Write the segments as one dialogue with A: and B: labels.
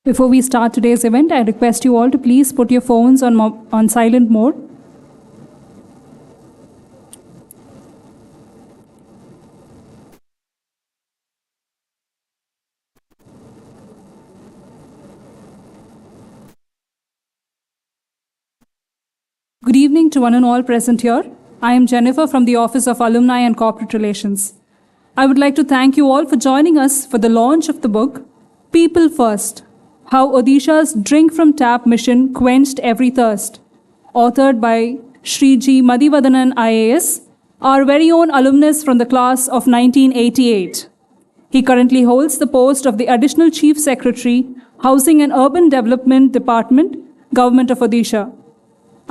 A: Before we start today's event, I request you all to please put your phones on silent mode. Good evening to one and all present here. I am Jennifer from the Office of Alumni and Corporate Relations. I would like to thank you all for joining us for the launch of the book, People First: How Odisha's Drink from Tap mission quenched every thirst, authored by Shri G. Madhivadanan IAS, our very own alumnus from the class of 1988. He currently holds the post of the Additional Chief Secretary, Housing and Urban Development Department, Government of Odisha.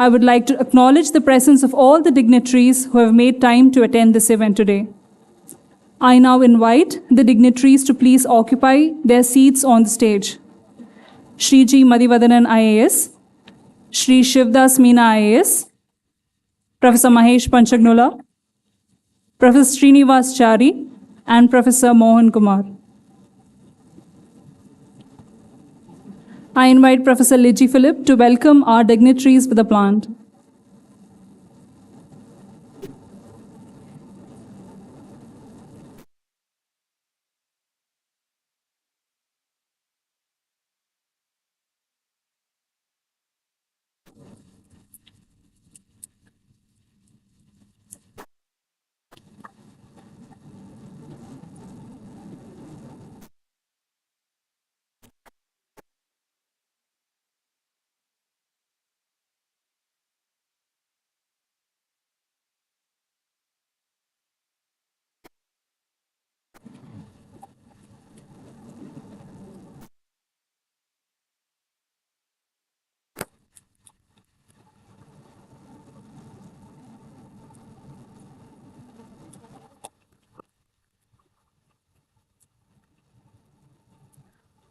A: I would like to acknowledge the presence of all the dignitaries who have made time to attend this event today. I now invite the dignitaries to please occupy their seats on the stage. Shri G. Madhivadanan IAS, Shri Shivdas Meena IAS, Professor Mahesh Panchagnula, Professor Srinivas Chari, and Professor Mohan Kumar. I invite Professor Ligi Philip to welcome our dignitaries for the plant.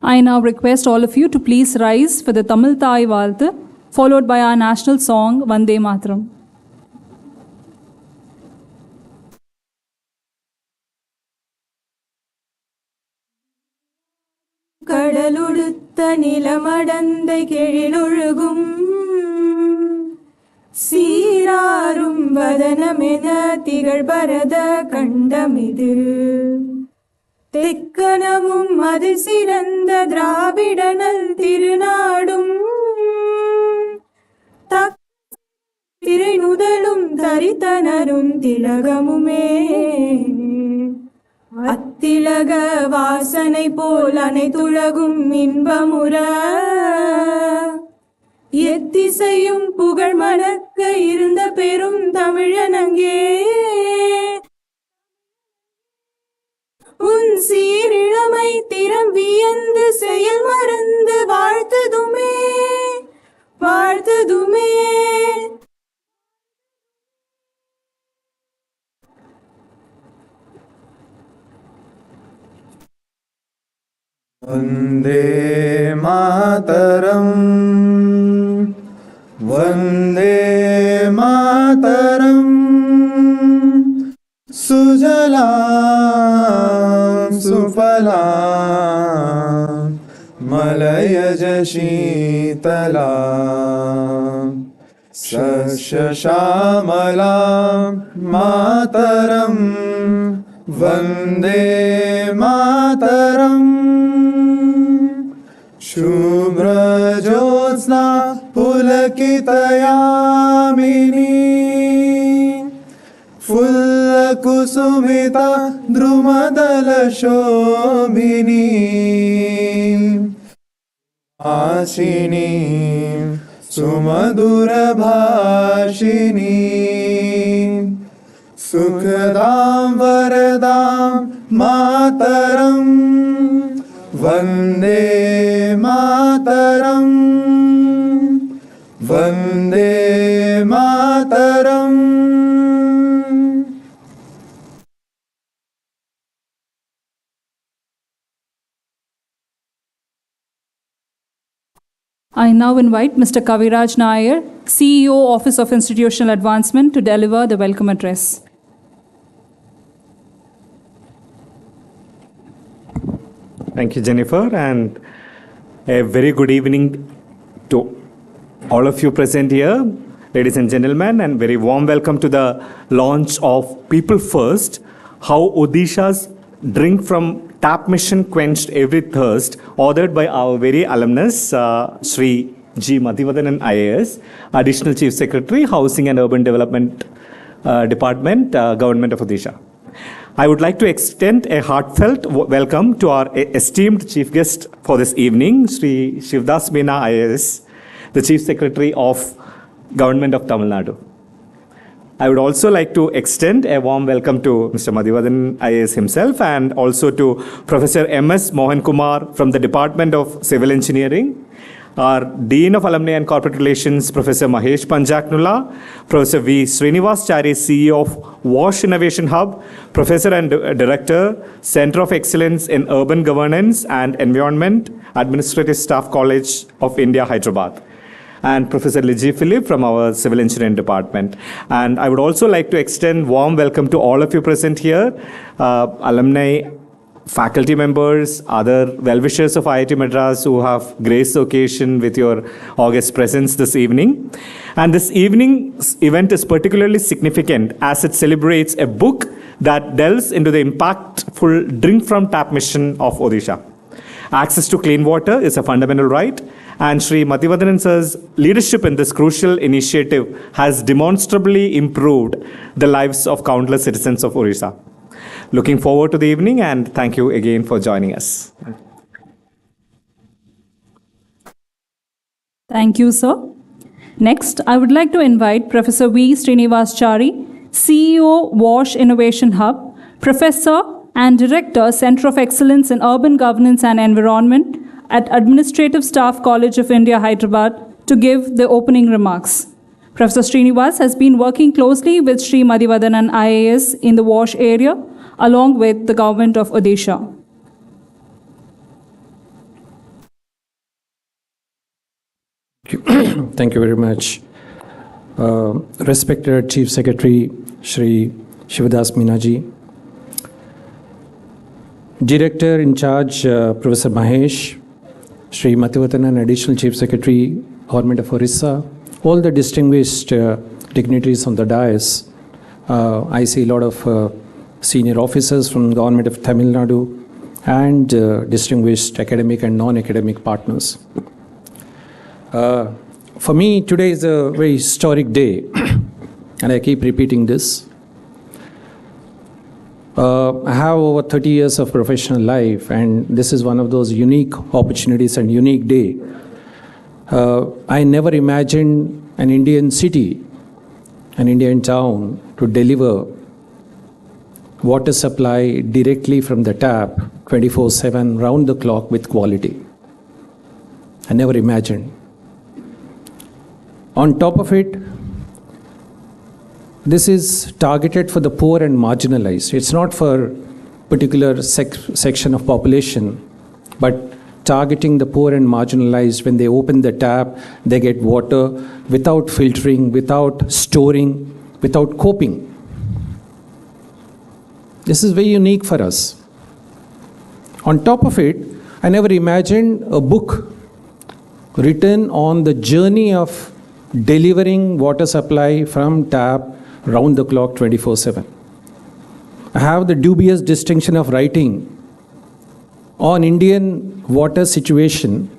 A: I now request all of you to please rise for the Tamil Thai Valthu, followed by our national song, Vande Mataram.
B: கடலுடுத்த நிலமடந்தை கெழிலொழுகும் சீராரும் வதனமென திகழ் பரத கண்டமிது தெக்கனவும் அது சிறந்த திராவிடனல் திருநாடும் திரை நுதலும் தரித்தனரும் திலகமுமே அத்திலக வாசனை போல் அனைத்துலகும் இன்பமுற எத்திசையும் புகழ் மணக்க இருந்த பெரும் தமிழனங்கே உன் சீரிழமை திறம் வியந்து செயல் மறந்து வாழ்த்ததுமே வாழ்த்ததுமே.
C: वन्दे मातरम् वन्दे मातरम् सुजलां सुफलां मलयज शीतलां शस्यश्यामलां मातरं वन्दे मातरम् शुभ्रज्योत्स्ना पुलकितयामिनी फुल्लकुसुमिता द्रुमदलशोभिनी आशिनी सुमधुरभाषिणी सुखदां वरदां मातरम् Vande Mataram Vande Mataram.
A: I now invite Mr. Kaviraj Nair, CEO, Office of Institutional Advancement, to deliver the welcome address.
D: Thank you, Jennifer, and A very good evening to all of you present here, ladies and gentlemen, and very warm welcome to the launch of People First, How Odisha's Drink from Tap Mission Quenched Every Thirst, authored by our very alumnus, Sri G. Madhivadanan IAS, Additional Chief Secretary, Housing and Urban Development Department, Government of Odisha. I would like to extend a heartfelt welcome to our esteemed chief guest for this evening, Sri Shivdas Meena IAS, the Chief Secretary of Government of Tamil Nadu. I would also like to extend a warm welcome to Mr. Madhivadan IAS himself and also to Professor M.S. Mohan Kumar from the Department of Civil Engineering, our Dean of Alumni and Corporate Relations, Professor Mahesh Panjaknula, Professor V. Srinivas Chari, CEO of WASH Innovation Hub, Professor and Director, Center of Excellence in Urban Governance and Environment, Administrative Staff College of India, Hyderabad, and Professor Liji Philip from our Civil Engineering Department. And I would also like to extend warm welcome to all of you present here, alumni, faculty members, other well-wishers of IIT Madras who have graced the occasion with your august presence this evening. And this evening's event is particularly significant as it celebrates a book that delves into the impactful Drink from Tap mission of Odisha. Access to clean water is a fundamental right, and Sri Madhivadan sir's leadership in this crucial initiative has demonstrably improved the lives of countless citizens of Odisha. Looking forward to the evening, and thank you again for joining us.
A: Thank you, sir. Next, I would like to invite Professor V. Srinivas Chari, CEO, WASH Innovation Hub, Professor and Director, Center of Excellence in Urban Governance and Environment at Administrative Staff College of India, Hyderabad, to give the opening remarks. Professor Srinivas has been working closely with Sri Madhivadanan IAS in the WASH area, along with the government of Odisha.
E: Thank you very much. Respected Chief Secretary Shri Shivdas Meena ji, Director in charge Professor Mahesh, Shri Madhivadanan Additional Chief Secretary, Government of Orissa, all the distinguished dignitaries on the dais. I see a lot of senior officers from Government of Tamil Nadu and distinguished academic and non-academic partners. For me, today is a very historic day, and I keep repeating this. I have over 30 years of professional life, and this is one of those unique opportunities and unique day. I never imagined an Indian city, an Indian town to deliver water supply directly from the tap 24/7 round the clock with quality. I never imagined. On top of it, this is targeted for the poor and marginalized. It's not for particular section of population, but targeting the poor and marginalized. When they open the tap, they get water without filtering, without storing, without coping. This is very unique for us. On top of it, I never imagined a book written on the journey of delivering water supply from tap round the clock 24/7. I have the dubious distinction of writing on Indian water situation,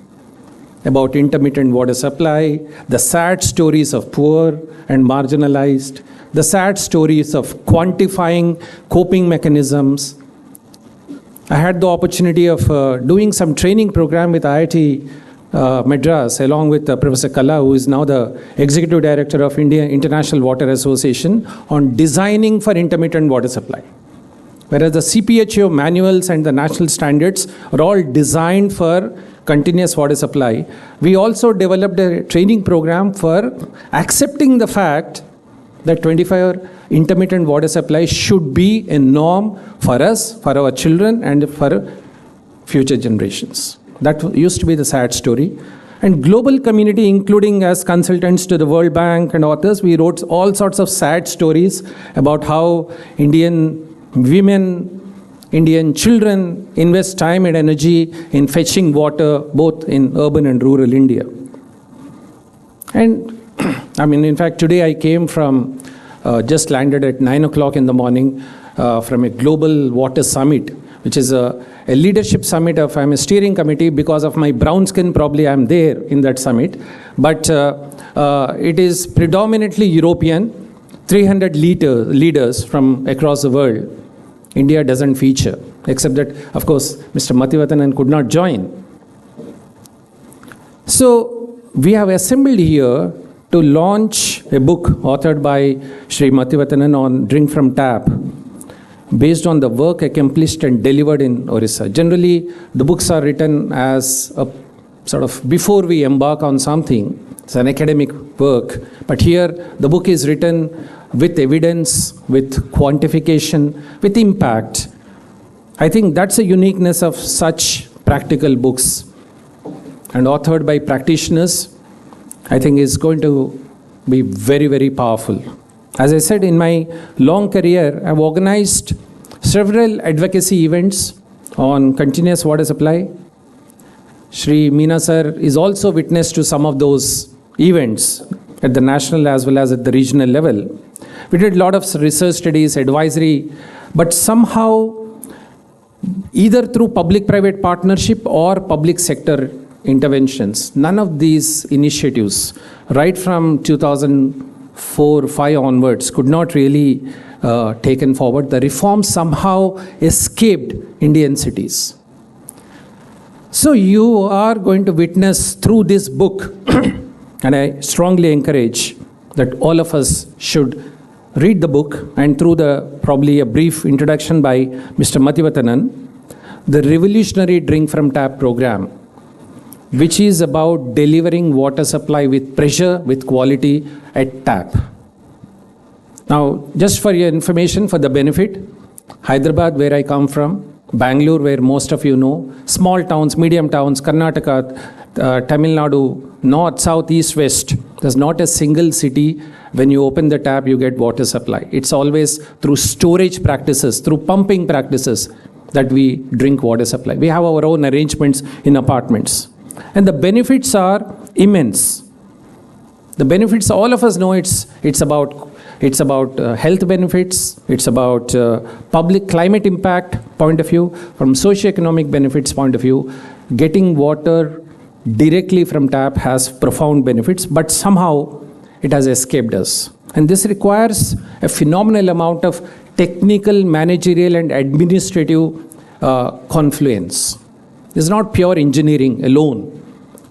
E: about intermittent water supply, the sad stories of poor and marginalized, the sad stories of quantifying coping mechanisms. I had the opportunity of doing some training program with IIT Madras, along with Professor Kala, who is now the Executive Director of India International Water Association, on designing for intermittent water supply. Whereas the CPHO manuals and the national standards are all designed for continuous water supply, we also developed a training program for accepting the fact that 24-hour intermittent water supply should be a norm for us, for our children, and for future generations. That used to be the sad story. And global community, including as consultants to the World Bank and others, we wrote all sorts of sad stories about how Indian women Indian children invest time and energy in fetching water both in urban and rural India. And I mean, in fact, today I came from, just landed at 9 o'clock in the morning from a global water summit, which is a leadership summit of, I'm a steering committee. Because of my brown skin, probably I'm there in that summit. But it is predominantly European, 300 leaders from across the world. India doesn't feature, except that, of course, Mr. Mathivathanan could not join. So we have assembled here to launch a book authored by Sri Mathivathanan on Drink from Tap, based on the work accomplished and delivered in Orissa. Generally, the books are written as a sort of before we embark on something. It's an academic work. But here, the book is written with evidence, with quantification, with impact. I think that's a uniqueness of such practical books. And authored by practitioners, I think is going to be very, very powerful. As I said, in my long career, I've organized several advocacy events on continuous water supply. Shri Meena sir is also witness to some of those events at the national as well as at the regional level. We did a lot of research studies, advisory, but somehow either through public-private partnership or public sector interventions, none of these initiatives, right from 2004-5 onwards, could not really taken forward. The reforms somehow escaped Indian cities. So you are going to witness through this book, and I strongly encourage that all of us should read the book, and through probably a brief introduction by Mr. Mathivathanan, the revolutionary Drink from Tap program, which is about delivering water supply with pressure, with quality at tap. Now, just for your information, for the benefit, Hyderabad, where I come from, Bangalore, where most of you know, small towns, medium towns, Karnataka, Tamil Nadu, north, south, east, west, there's not a single city when you open the tap, you get water supply. It's always through storage practices, through pumping practices that we drink water supply. We have our own arrangements in apartments. And the benefits are immense. The benefits, all of us know it's about health benefits, it's about public climate impact point of view, from socio-economic benefits point of view. Getting water directly from tap has profound benefits, but somehow it has escaped us. And this requires a phenomenal amount of technical, managerial, and administrative confluence. It's not pure engineering alone.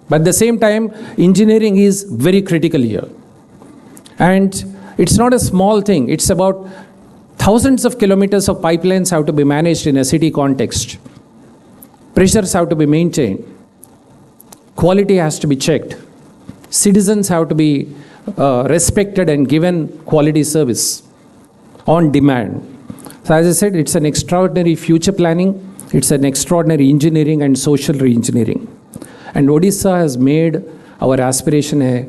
E: But at the same time, engineering is very critical here. And it's not a small thing. It's about thousands of kilometers of pipelines have to be managed in a city context. Pressures have to be maintained. Quality has to be checked. Citizens have to be respected and given quality service on demand. So as I said, it's an extraordinary future planning. It's an extraordinary engineering and social re-engineering. And Odisha has made our aspiration a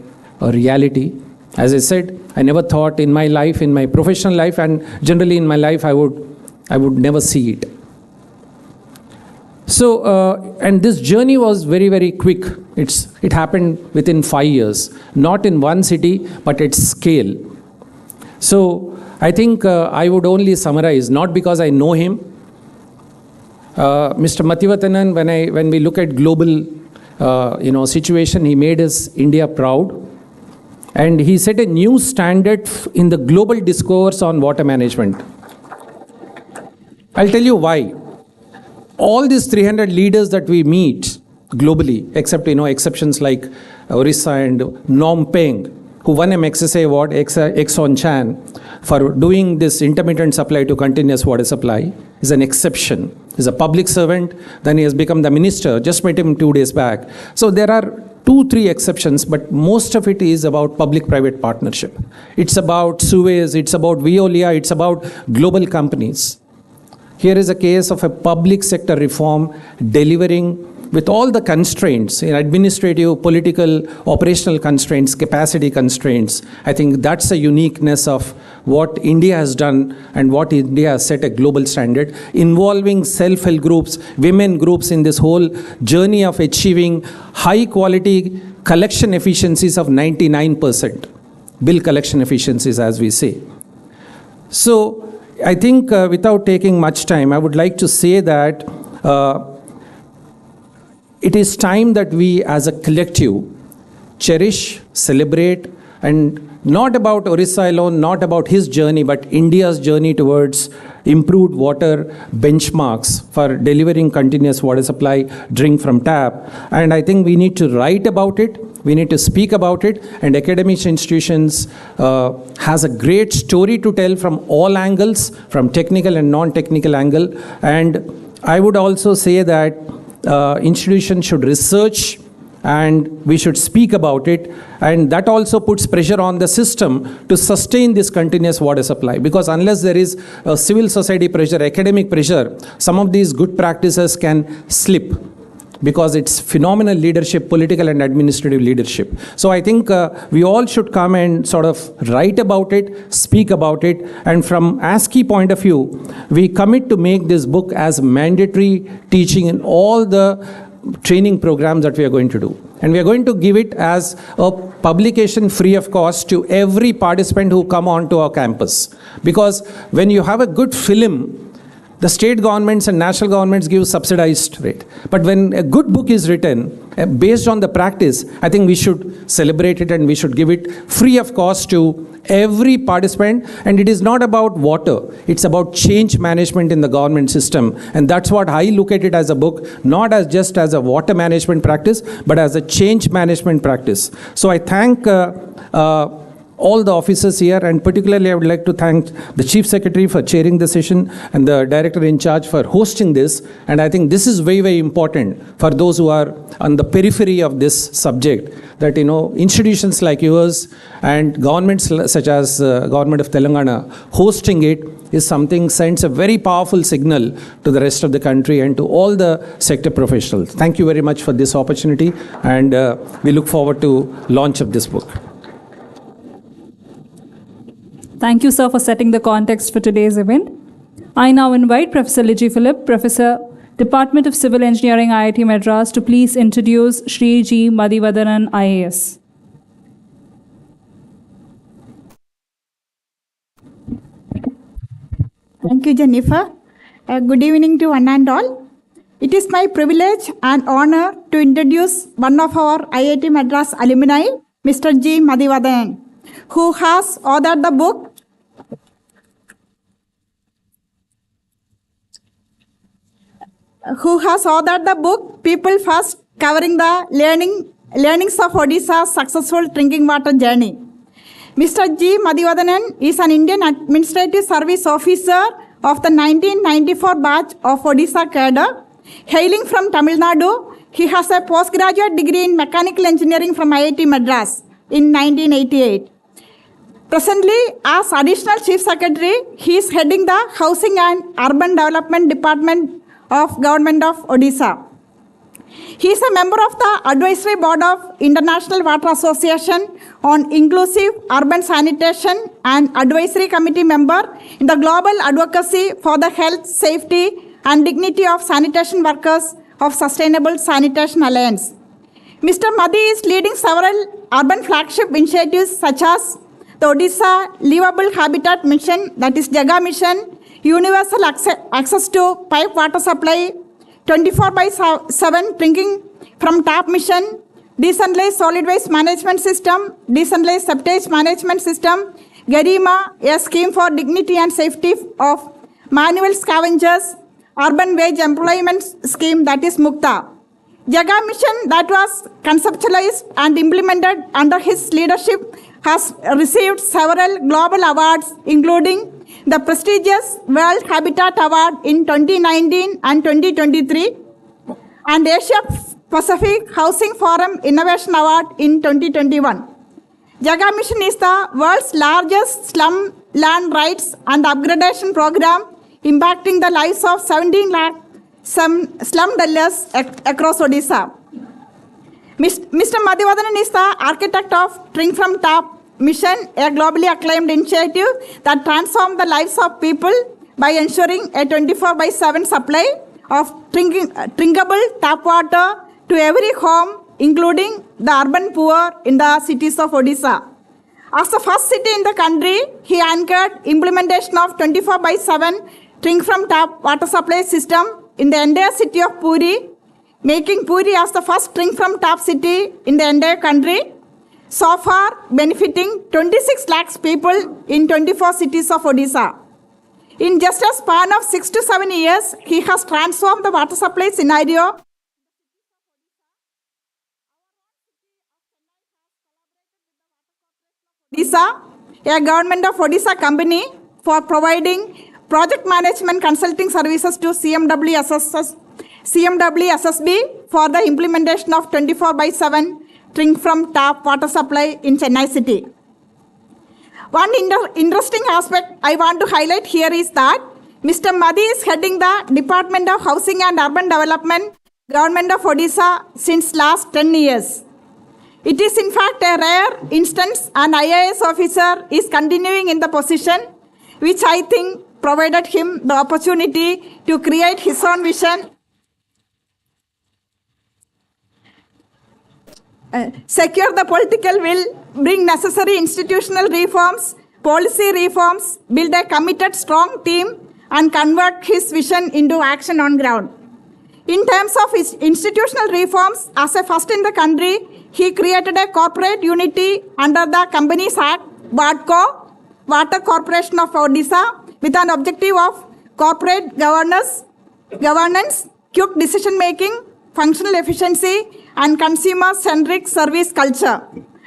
E: reality. As I said, I never thought in my life, in my professional life, and generally in my life, I would never see it. So, and this journey was very, very quick. It happened within 5 years, not in one city, but at scale. So, I think I would only summarize, not because I know him. Mr. Mathivathanan, when we look at global, situation, he made his India proud. And he set a new standard in the global discourse on water management. I'll tell you why. All these 300 leaders that we meet globally, except, exceptions like Orissa and Nom Peng, who won a Magsaysay Award, Exxon Chan, for doing this intermittent supply to continuous water supply, is an exception. He's a public servant, then he has become the minister, just met him 2 days back. So there are 2-3 exceptions, but most of it is about public-private partnership. It's about Suez, it's about Veolia, it's about global companies. Here is a case of a public sector reform delivering with all the constraints, administrative, political, operational constraints, capacity constraints, I think that's a uniqueness of what India has done and what India has set a global standard, involving self-help groups, women groups in this whole journey of achieving high quality collection efficiencies of 99%, bill collection efficiencies, as we say. So I think without taking much time, I would like to say that it is time that we as a collective cherish, celebrate, and not about Orissa alone, not about his journey, but India's journey towards improved water benchmarks for delivering continuous water supply, drink from tap. And I think we need to write about it, we need to speak about it, and academic institutions has a great story to tell from all angles, from technical and non-technical angle. And I would also say that institutions should research and we should speak about it, and that also puts pressure on the system to sustain this continuous water supply, because unless there is a civil society pressure, academic pressure, some of these good practices can slip, because it's phenomenal leadership, political and administrative leadership. So I think we all should come and sort of write about it, speak about it, and from ASCII point of view, we commit to make this book as mandatory teaching in all the training programs that we are going to do. And we are going to give it as a publication free of cost to every participant who come onto our campus. Because when you have a good film, the state governments and national governments give subsidized rate. But when a good book is written, based on the practice, I think we should celebrate it and we should give it free of cost to every participant. And it is not about water, it's about change management in the government system. And that's what I look at it as a book, not as just as a water management practice, but as a change management practice. So I thank all the officers here, and particularly I would like to thank the Chief Secretary for chairing the session and the Director in charge for hosting this. And I think this is very, very important for those who are on the periphery of this subject, that, you know, institutions like yours and governments such as Government of Telangana hosting it is something, sends a very powerful signal to the rest of the country and to all the sector professionals. Thank you very much for this opportunity, and we look forward to launch of this book.
A: Thank you, sir, for setting the context for today's event. I now invite Professor Liji Philip, Professor, Department of Civil Engineering, IIT Madras, to please introduce Shri G. Madhivadanan, IAS.
B: Thank you, Jennifer. Good evening to one and all. It is my privilege and honor to introduce one of our IIT Madras alumni, Mr. G. Madhivadanan, who has authored the book People First, covering the learnings of Odisha's successful drinking water journey. Mr. G. Madhivadanan is an Indian Administrative Service Officer of the 1994 batch of Odisha cadre. Hailing from Tamil Nadu, he has a postgraduate degree in Mechanical Engineering from IIT Madras in 1988. Presently, as Additional Chief Secretary, he is heading the Housing and Urban Development Department of Government of Odisha. He is a member of the Advisory Board of International Water Association on Inclusive Urban Sanitation and Advisory Committee member in the Global Advocacy for the Health, Safety and Dignity of Sanitation Workers of Sustainable Sanitation Alliance. Mr. Madhi is leading several urban flagship initiatives such as the Odisha Livable Habitat Mission, that is Jaga Mission, Universal Access to Pipe Water Supply, 24/7 Drinking from Tap Mission, Decentralized Solid Waste Management System, Decentralized Septage Management System, Garima, a scheme for dignity and safety of manual scavengers, Urban Wage Employment Scheme, that is Mukta. Jaga Mission, that was conceptualized and implemented under his leadership, has received several global awards, including the prestigious World Habitat Award in 2019 and 2023 and Asia Pacific Housing Forum Innovation Award in 2021. Jaga Mission is the world's largest slum land rights and upgradation program, impacting the lives of 17 lakh slum dwellers across Odisha. Mr. Madhivadanan is the architect of Drink from Tap mission, a globally acclaimed initiative that transformed the lives of people by ensuring a 24/7 supply of drinkable tap water to every home, including the urban poor in the cities of Odisha. As the first city in the country, he anchored implementation of 24/7 drink from tap water supply system in the entire city of Puri, making Puri as the first drink from tap city in the entire country, so far benefiting 26 lakhs people in 24 cities of Odisha. In just a span of 6 to 7 years, he has transformed the water supply scenario. Odisha, a government of Odisha company, for providing project management consulting services to CMW SSB for the implementation of 24/7 drink from tap water supply in Chennai city. One interesting aspect I want to highlight here is that Mr. Madhi is heading the Department of Housing and Urban Development, Government of Odisha, since last 10 years. It is in fact a rare instance an IAS officer is continuing in the position, which I think provided him the opportunity to create his own vision, secure the political will, bring necessary institutional reforms, policy reforms, build a committed strong team, and convert his vision into action on ground. In terms of his institutional reforms, as a first in the country, he created a corporate unity under the Companies Act, WATCO, Water Corporation of Odisha, with an objective of corporate governance, quick decision making, functional efficiency, and consumer-centric service culture.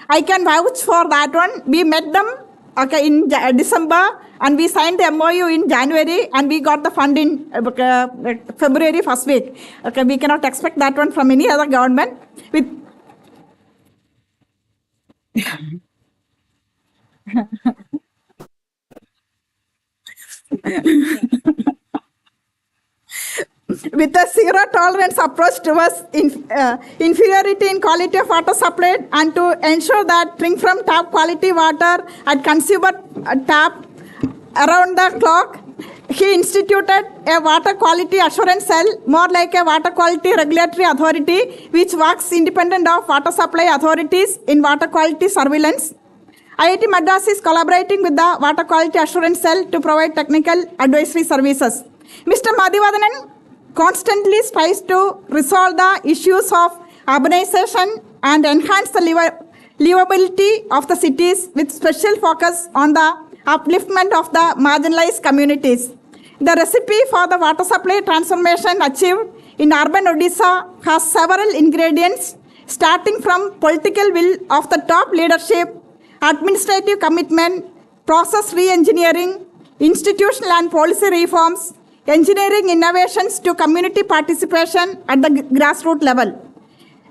B: I can vouch for that one. We met them in December and we signed the MOU in January and we got the fund in February first week. Okay, we cannot expect that one from any other government. With a zero tolerance approach towards inferiority in quality of water supplied and to ensure that drink from tap quality water at consumer tap around the clock, he instituted a water quality assurance cell, more like a water quality regulatory authority, which works independent of water supply authorities in water quality surveillance. IIT Madras is collaborating with the water quality assurance cell to provide technical advisory services. Mr. Madhivadanan constantly strives to resolve the issues of urbanization and enhance the livability of the cities with special focus on the upliftment of the marginalized communities. The recipe for the water supply transformation achieved in urban Odisha has several ingredients, starting from political will of the top leadership, administrative commitment, process re-engineering, institutional and policy reforms, engineering innovations to community participation at the grassroots level.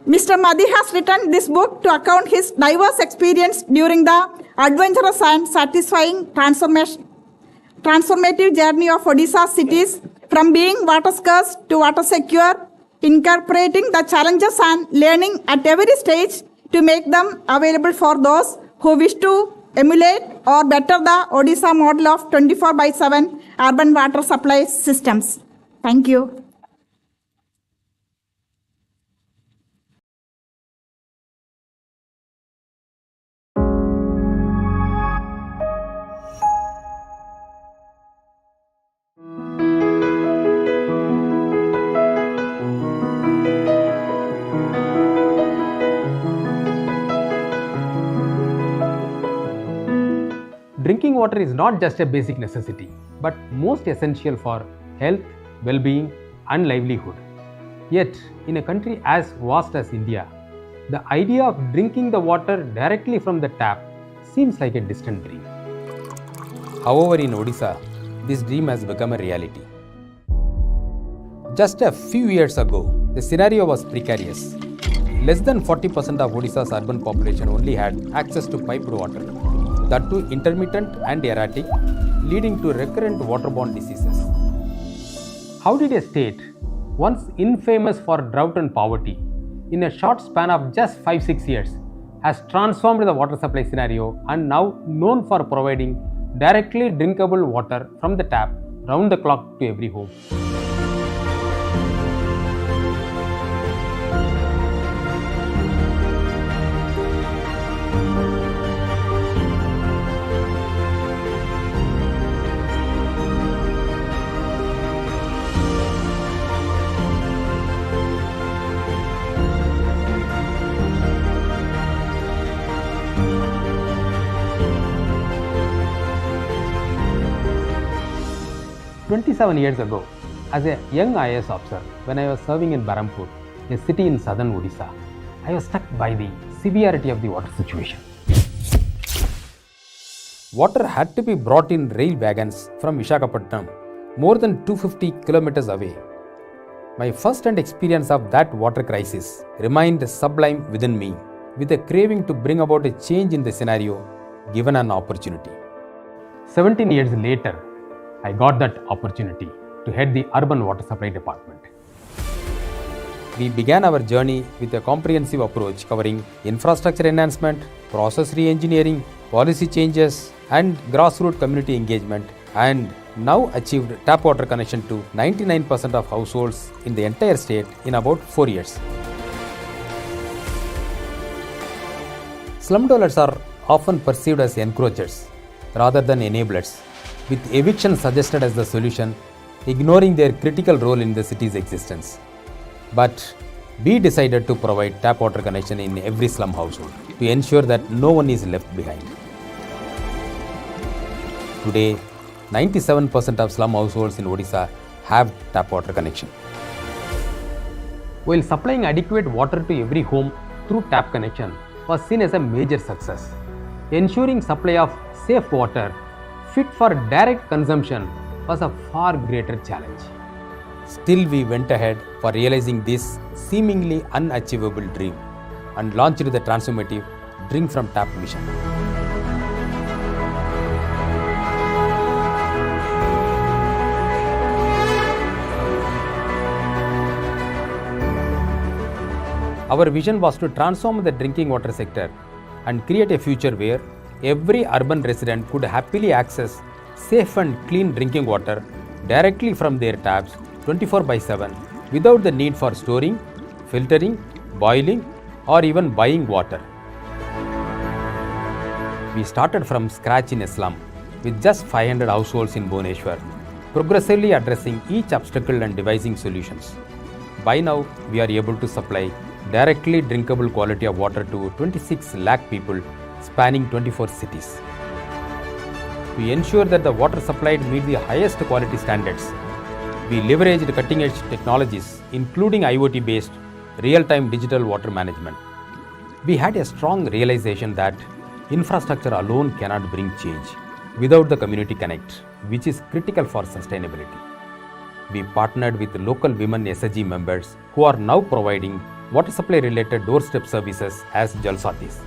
B: Mr. Madhi has written this book to account his diverse experience during the adventurous and satisfying transformative journey of Odisha cities from being water scarce to water secure, incorporating the challenges and learning at every stage to make them available for those who wish to emulate or better the Odisha model of 24/7 urban water supply systems. Thank you.
F: Drinking water is not just a basic necessity, but most essential for health, well-being, and livelihood. Yet, in a country as vast as India, the idea of drinking the water directly from the tap seems like a distant dream. However, in Odisha, this dream has become a reality. Just a few years ago, the scenario was precarious. Less than 40% of Odisha's urban population only had access to piped water, that too intermittent and erratic, leading to recurrent waterborne diseases. How did a state once infamous for drought and poverty, in a short span of just 5-6 years, has transformed the water supply scenario and now known for providing directly drinkable water from the tap round the clock to every home. "27 years ago, as a young IAS officer, when I was serving in Barampur, a city in southern Odisha, I was struck by the severity of the water situation. Water had to be brought in rail wagons from Visakhapatnam, more than 250 kilometers away. My first-hand experience of that water crisis remained sublime within me, with a craving to bring about a change in the scenario given an opportunity. 17 years later, I got that opportunity to head the urban water supply department. We began our journey with a comprehensive approach covering infrastructure enhancement, process re-engineering, policy changes, and grassroots community engagement, and now achieved tap water connection to 99% of households in the entire state in about 4 years. Slum dwellers are often perceived as encroachers rather than enablers, with eviction suggested as the solution, ignoring their critical role in the city's existence. But we decided to provide tap water connection in every slum household to ensure that no one is left behind. Today, 97% of slum households in Odisha have tap water connection. While supplying adequate water to every home through tap connection was seen as a major success, ensuring supply of safe water fit for direct consumption was a far greater challenge. Still, we went ahead for realizing this seemingly unachievable dream and launched the transformative Drink from Tap mission. Our vision was to transform the drinking water sector and create a future where every urban resident could happily access safe and clean drinking water directly from their taps 24/7 without the need for storing, filtering, boiling, or even buying water. We started from scratch in a slum with just 500 households in Bhubaneswar, progressively addressing each obstacle and devising solutions. By now, we are able to supply directly drinkable quality of water to 26 lakh people spanning 24 cities. To ensure that the water supplied meet the highest quality standards, we leveraged cutting-edge technologies, including IoT-based real-time digital water management. We had a strong realization that infrastructure alone cannot bring change without the community connect, which is critical for sustainability. We partnered with local women SHG members who are now providing water supply related doorstep services as Jalsatis.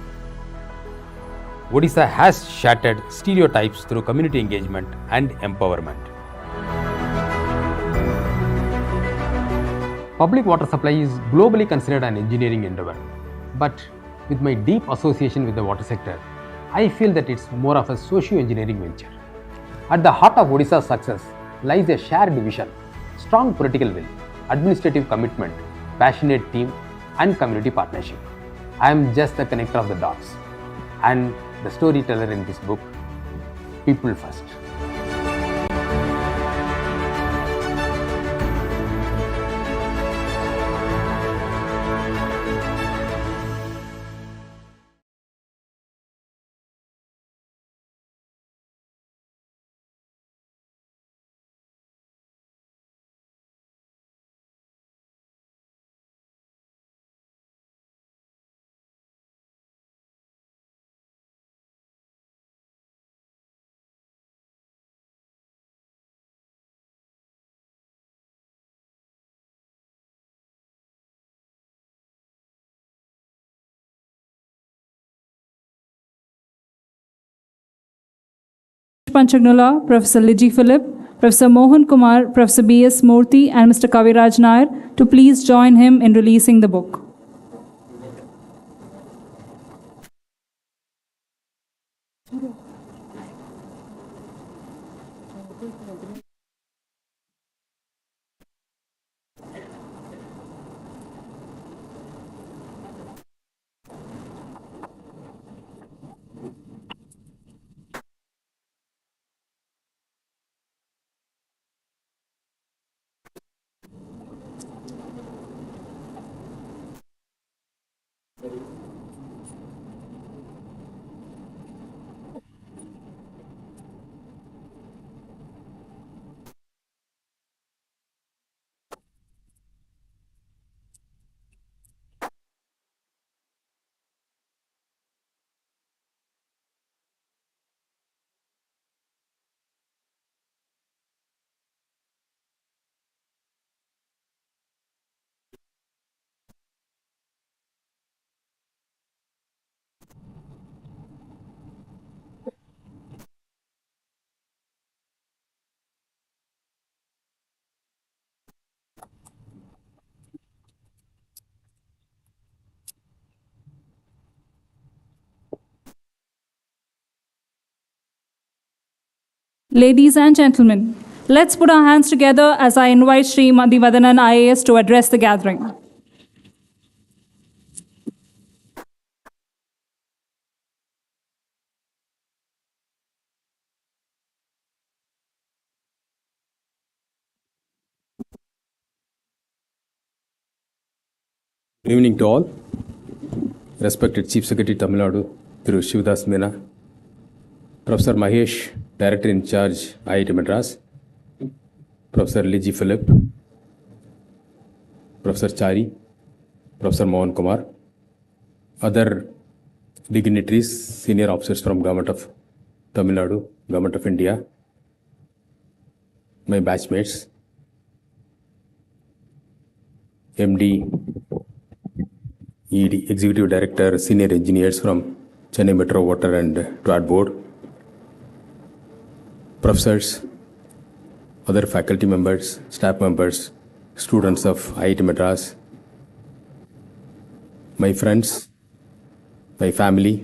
F: Odisha has shattered stereotypes through community engagement and empowerment. Public water supply is globally considered an engineering endeavor, but with my deep association with the water sector, I feel that it's more of a socio-engineering venture. At the heart of Odisha's success lies a shared vision, strong political will, administrative commitment, passionate team, and community partnership. I am just the connector of the dots and the storyteller in this book, People First.
A: Panchagnola, Professor Liji Philip, Professor Mohan Kumar, Professor B.S. Murthy, and Mr. Kaviraj Nair to please join him in releasing the book. Ladies and gentlemen, let's put our hands together as I invite Sri Madhivadanan IAS to address the gathering.
G: Good evening to all. Respected Chief Secretary Tamil Nadu, Thiru Shivadas Mena, Professor Mahesh, Director in Charge, IIT Madras, Professor Liji Philip, Professor Chari, Professor Mohan Kumar, other dignitaries, senior officers from Government of Tamil Nadu, Government of India, my batchmates, MD, ED, Executive Director, Senior Engineers from Chennai Metro Water and Toad Board, professors, other faculty members, staff members, students of IIT Madras, my friends, my family,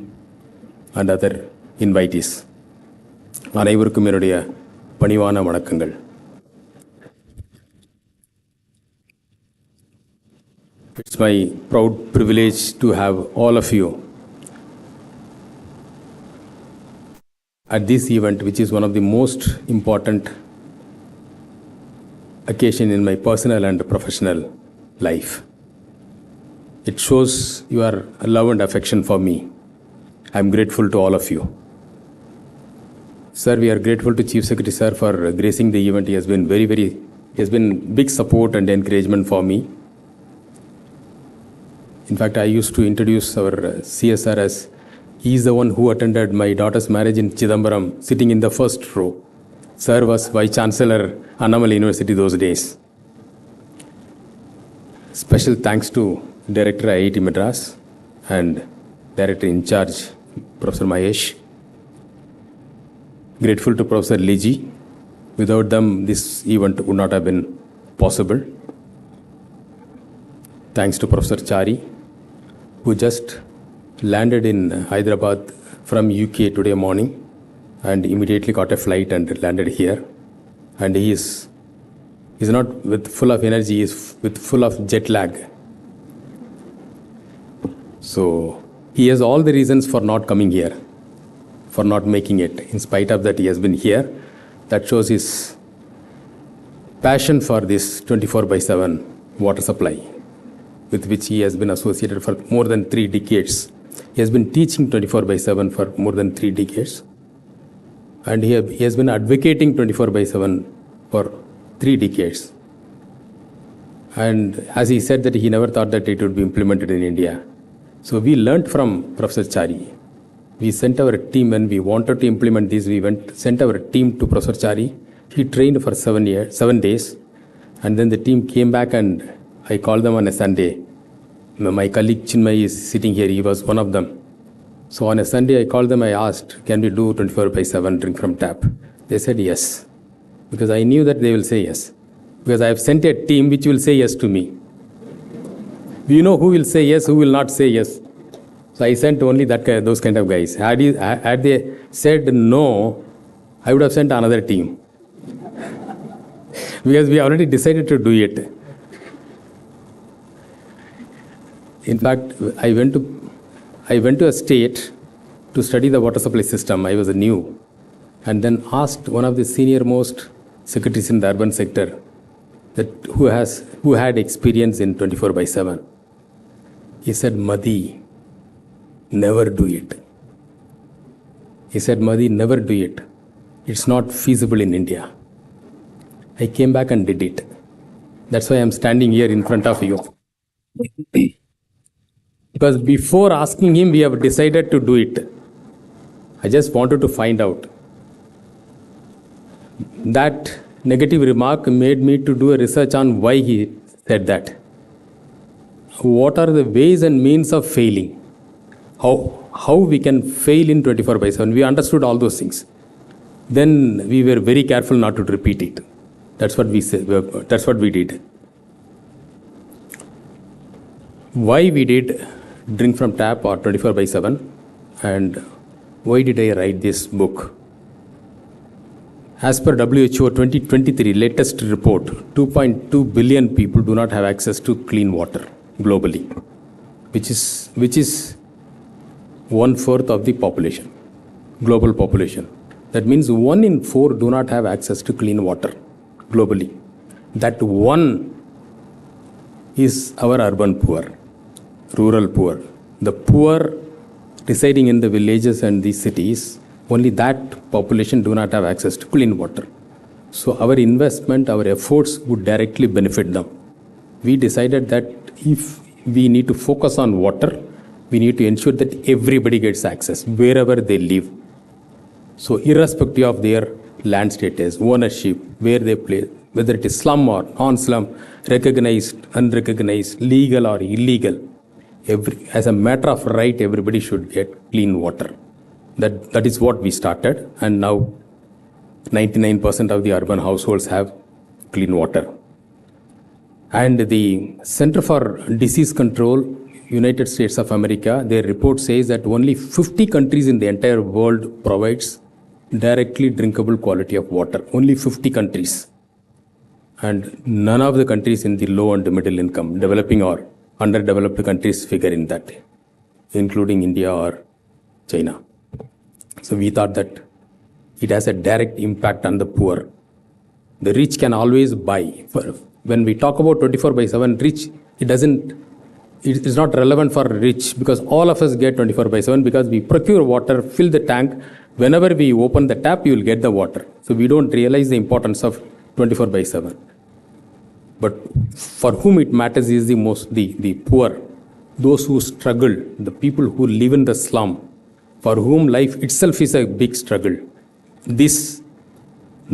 G: and other invitees. அனைவருக்கும் என்னுடைய பணிவான வணக்கங்கள். It's my proud privilege to have all of you at this event, which is one of the most important occasion in my personal and professional life. It shows your love and affection for me. I'm grateful to all of you. Sir, we are grateful to Chief Secretary Sir for gracing the event. He has been he has been big support and encouragement for me. In fact, I used to introduce our CSR as he is the one who attended my daughter's marriage in Chidambaram, sitting in the first row. Sir was Vice Chancellor, Annamalai University those days. Special thanks to Director IIT Madras and Director in Charge, Professor Mahesh. Grateful to Professor Liji. Without them, this event would not have been possible. Thanks to Professor Chari, who just landed in Hyderabad from UK today morning and immediately got a flight and landed here. And he is not with full of energy, he is with full of jet lag. So he has all the reasons for not coming here, for not making it. In spite of that, he has been here. That shows his passion for this 24/7 water supply, with which he has been associated for more than 3 decades. He has been teaching 24/7 for more than 3 decades. And he has been advocating 24/7 for 3 decades. And as he said that he never thought that it would be implemented in India. So we learnt from Professor Chari. We sent our team when we wanted to implement this. We sent our team to Professor Chari. He trained for 7 days. And then the team came back and I called them on a Sunday. My colleague Chinmay is sitting here. He was one of them. So on a Sunday, I called them. I asked, can we do 24/7 drink from tap? They said yes. because I knew that they will say yes. Because I have sent a team which will say yes to me. We know who will say yes, who will not say yes. So I sent only those kind of guys. Had they said no, I would have sent another team. Because we already decided to do it. In fact, I went to a state to study the water supply system. I was new. And then asked one of the senior most secretaries in the urban sector who had experience in 24/7. He said, Madhi, never do it. He said, Madhi, never do it. It's not feasible in India. I came back and did it. That's why I'm standing here in front of you. Because before asking him, we have decided to do it. I just wanted to find out. That negative remark made me to do a research on why he said that. What are the ways and means of failing? How we can fail in 24/7. We understood all those things. Then we were very careful not to repeat it. That's what we said. That's what we did. Why we did drink from tap or 24/7, and why did I write this book? As per WHO 2023 latest report, 2.2 billion people do not have access to clean water globally, which is 1/4 of the population, global population. That means 1 in 4 do not have access to clean water globally. That one is our urban poor, rural poor. The poor residing in the villages and the cities, only that population do not have access to clean water. So our investment, our efforts would directly benefit them. We decided that if we need to focus on water, we need to ensure that everybody gets access wherever they live. So irrespective of their land status, ownership, where they play, whether it is slum or non-slum, recognized, unrecognized, legal or illegal, as a matter of right, everybody should get clean water. That is what we started, and now 99% of the urban households have clean water. And the Center for Disease Control, United States of America, their report says that only 50 countries in the entire world provides directly drinkable quality of water. Only 50 countries. And none of the countries in the low and middle income, developing or underdeveloped countries figure in that, including India or China. So we thought that it has a direct impact on the poor. The rich can always buy. When we talk about 24/7 rich, it is not relevant for rich, because all of us get 24/7 because we procure water, fill the tank. Whenever we open the tap, you will get the water. So we don't realize the importance of 24/7. But for whom it matters is the poor, those who struggle, the people who live in the slum, for whom life itself is a big struggle. This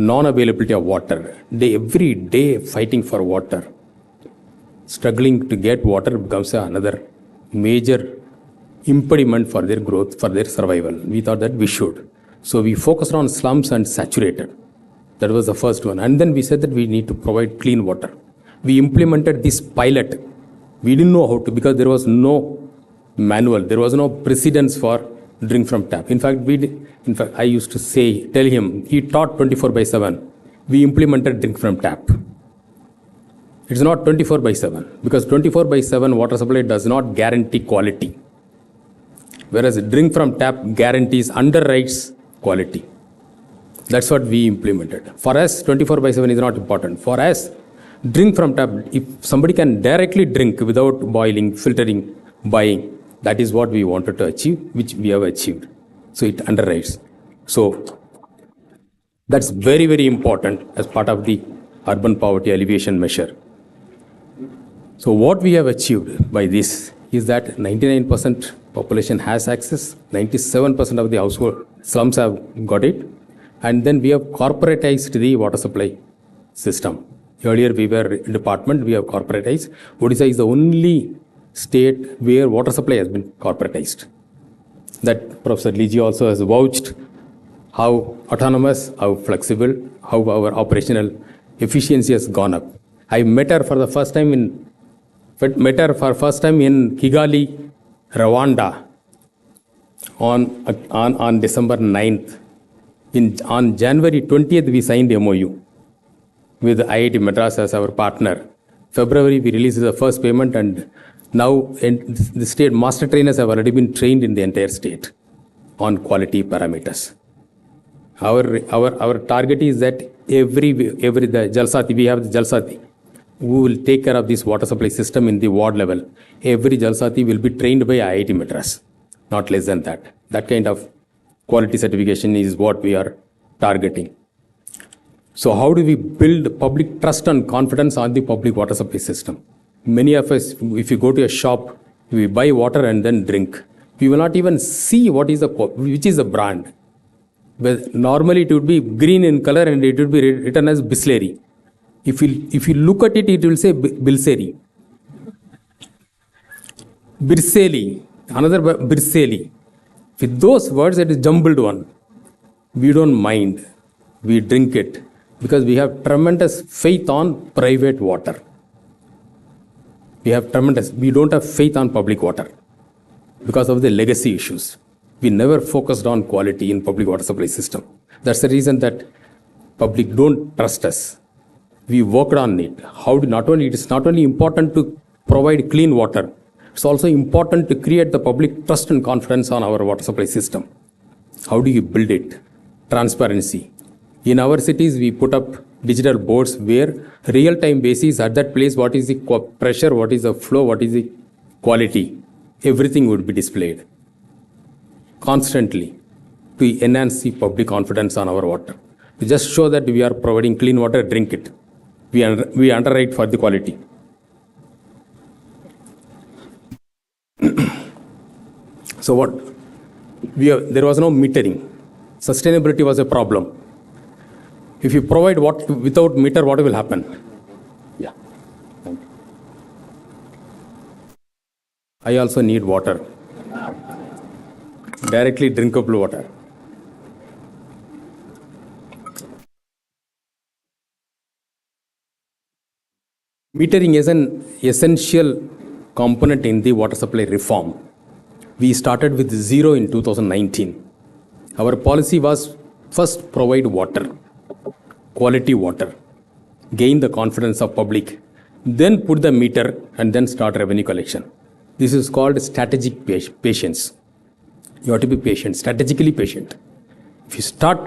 G: non-availability of water, every day fighting for water, struggling to get water becomes another major impediment for their growth, for their survival. We thought that we should. So we focused on slums and saturated. That was the first one. And then we said that we need to provide clean water. We implemented this pilot. We didn't know how to, because there was no manual, there was no precedence for drink from tap. In fact, I used to tell him, he taught 24/7. We implemented drink from tap. It's not 24/7, because 24/7 water supply does not guarantee quality. Whereas drink from tap guarantees, underwrites quality. That's what we implemented. For us, 24/7 is not important. For us, drink from tap, if somebody can directly drink without boiling, filtering, buying, that is what we wanted to achieve, which we have achieved. So it underwrites. So that's very, very important as part of the urban poverty alleviation measure. So what we have achieved by this is that 99% population has access, 97% of the household slums have got it, and then we have corporatized the water supply system. Earlier we were a department, we have corporatized. Odisha is the only state where water supply has been corporatized. That Professor Liji also has vouched how autonomous, how flexible, how our operational efficiency has gone up. I met her for first time in Kigali, Rwanda on December 9th. On January 20th, we signed MOU with IIT Madras as our partner. February, we released the first payment, and now the state master trainers have already been trained in the entire state on quality parameters. Our target is that every the Jalsati, we have the Jalsati, who will take care of this water supply system in the ward level. Every Jalsati will be trained by IIT Madras, not less than that. That kind of quality certification is what we are targeting. So how do we build public trust and confidence on the public water supply system? Many of us, if you go to a shop, we buy water and then drink. We will not even see which is the brand. But normally it would be green in color and it would be written as Bisleri. If you look at it, it will say Bilseri. Birseli, another Birseli. With those words, it is jumbled one. We don't mind. We drink it because we have tremendous faith on private water. We don't have faith on public water because of the legacy issues. We never focused on quality in public water supply system. That's the reason that public don't trust us. We worked on it. It is not only important to provide clean water, it's also important to create the public trust and confidence on our water supply system. How do you build it? Transparency. In our cities, we put up digital boards where real-time basis at that place, what is the pressure, what is the flow, what is the quality, everything would be displayed constantly to enhance the public confidence on our water. To just show that we are providing clean water, drink it. We underwrite for the quality. So there was no metering. Sustainability was a problem. If you provide without meter, what will happen? Yeah. I also need water. Directly drinkable water. Metering is an essential component in the water supply reform. We started with 0 in 2019. Our policy was first provide water, quality water, gain the confidence of public, then put the meter and then start revenue collection. This is called strategic patience. You have to be patient, strategically patient. If you start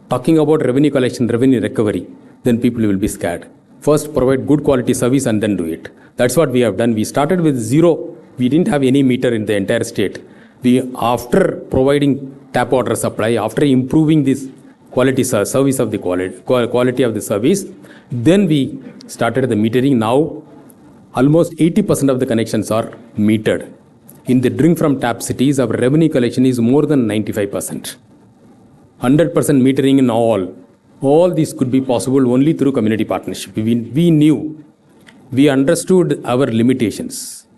G: talking about revenue collection, revenue recovery, then people will be scared. First, provide good quality service and then do it. That's what we have done. We started with 0. We didn't have any meter in the entire state. After providing tap water supply, after improving this quality service of the quality of the service, then we started the metering. Now, almost 80% of the connections are metered. In the drink from tap cities, our revenue collection is more than 95%. 100% metering in all. All this could be possible only through community partnership. We understood our limitations.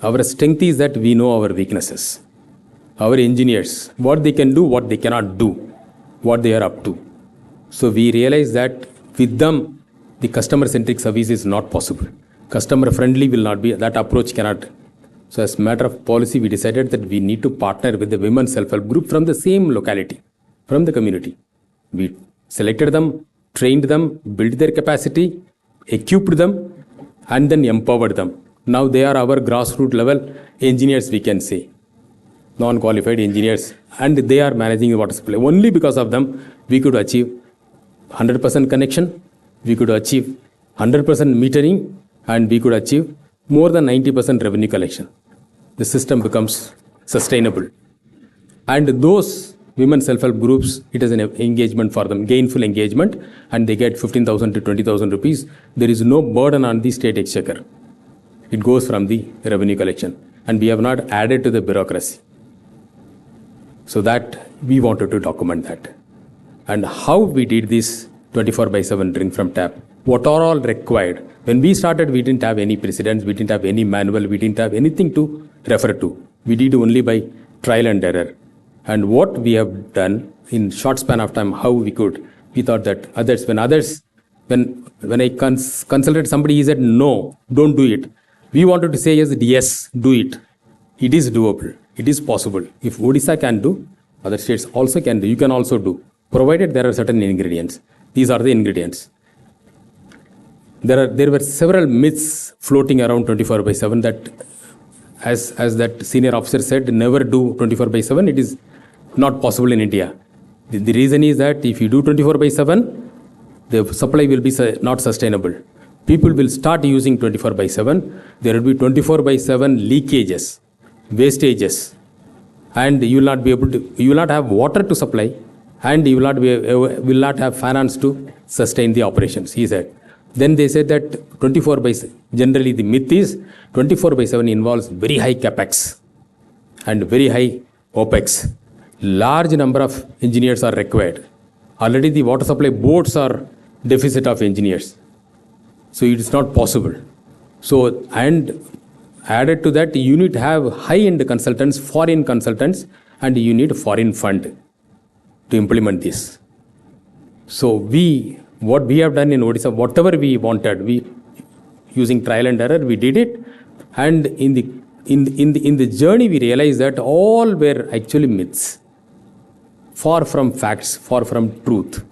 G: Our strength is that we know our weaknesses. Our engineers, what they can do, what they cannot do, what they are up to. So we realized that with them, the customer-centric service is not possible. Customer-friendly will not be, that approach cannot. So as a matter of policy, we decided that we need to partner with the women self-help group from the same locality, from the community. We selected them, trained them, built their capacity, equipped them, and then empowered them. Now they are our grassroots level engineers, we can say. Non-qualified engineers, and they are managing the water supply. Only because of them, we could achieve 100% connection, we could achieve 100% metering, and we could achieve more than 90% revenue collection. The system becomes sustainable. And those women self-help groups, it is an engagement for them, gainful engagement, and they get 15,000 to 20,000 rupees. There is no burden on the state exchequer. It goes from the revenue collection. And we have not added to the bureaucracy. So that we wanted to document that. And how we did this 24/7 drink from tap, what are all required. When we started, we didn't have any precedents, we didn't have any manual, we didn't have anything to refer to. We did only by trial and error. And what we have done in short span of time, how we could We thought that when I consulted somebody, he said, no, don't do it. We wanted to say, yes, do it. It is doable. It is possible. If Odisha can do, other states also can do. You can also do, provided there are certain ingredients. These are the ingredients. There were several myths floating around 24/7 that, as that senior officer said, never do 24/7. It is not possible in India. The reason is that if you do 24/7, the supply will be not sustainable. People will start using 24/7. There will be 24/7 leakages, wastages, and you will not have water to supply, and you will not have finance to sustain the operations, he said. Then they said that 24/7, generally the myth is 24/7 involves very high capex and very high opex. Large number of engineers are required. Already the water supply boards are deficit of engineers. So it is not possible. So, and added to that, you need to have high-end consultants, foreign consultants, and you need foreign fund to implement this. So what we have done in Odisha, whatever we wanted, we using trial and error, we did it. And in the journey, we realized that all were actually myths, far from facts, far from truth.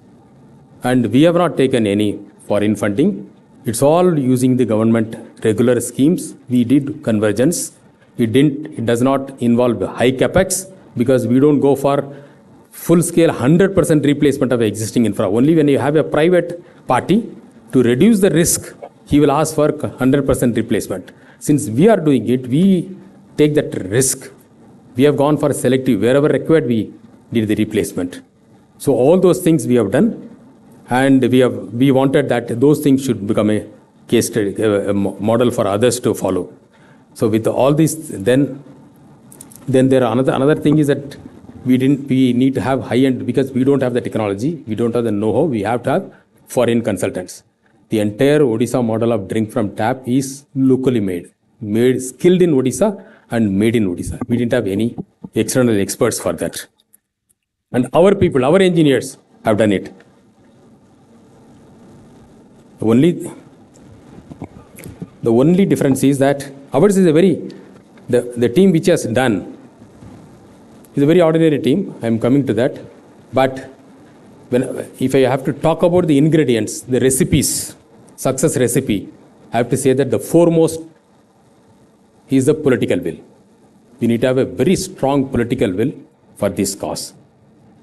G: And we have not taken any foreign funding. It's all using the government regular schemes. We did convergence. It does not involve high capex, because we don't go for full scale 100% replacement of existing infra. Only when you have a private party, to reduce the risk, he will ask for 100% replacement. Since we are doing it, we take that risk. We have gone for selective. Wherever required, we did the replacement. So all those things we have done, and we wanted that those things should become a case study, a model for others to follow. So with all this, then there are another thing is that we need to have high end, because we don't have the technology, we don't have the know-how. We have to have foreign consultants. The entire Odisha model of drink from tap is locally made, skilled in Odisha and made in Odisha. We didn't have any external experts for that. And our people, our engineers have done it. The only difference is that ours is the team which has done is a very ordinary team. I am coming to that. But if I have to talk about the ingredients, the recipes, success recipe, I have to say that the foremost is the political will. We need to have a very strong political will for this cause.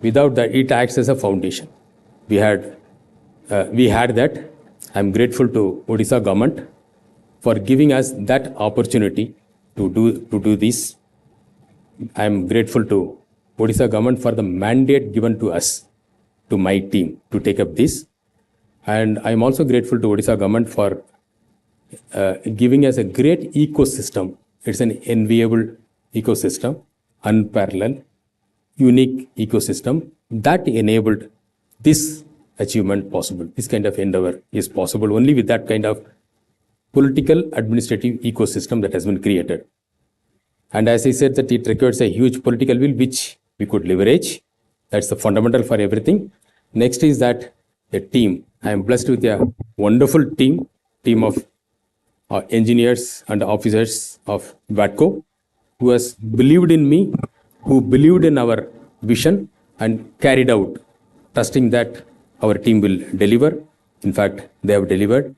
G: Without that, it acts as a foundation. We had that. I am grateful to Odisha government for giving us that opportunity to do this. I am grateful to Odisha government for the mandate given to us, to my team, to take up this. And I am also grateful to Odisha government for giving us a great ecosystem. It's an enviable ecosystem, unparalleled, unique ecosystem that enabled this achievement possible. This kind of endeavor is possible only with that kind of political administrative ecosystem that has been created. And as I said, that it requires a huge political will, which we could leverage. That's the fundamental for everything. Next is that a team. I am blessed with a wonderful team of engineers and officers of VATCO, who has believed in me, who believed in our vision and carried out, trusting that our team will deliver. In fact, they have delivered.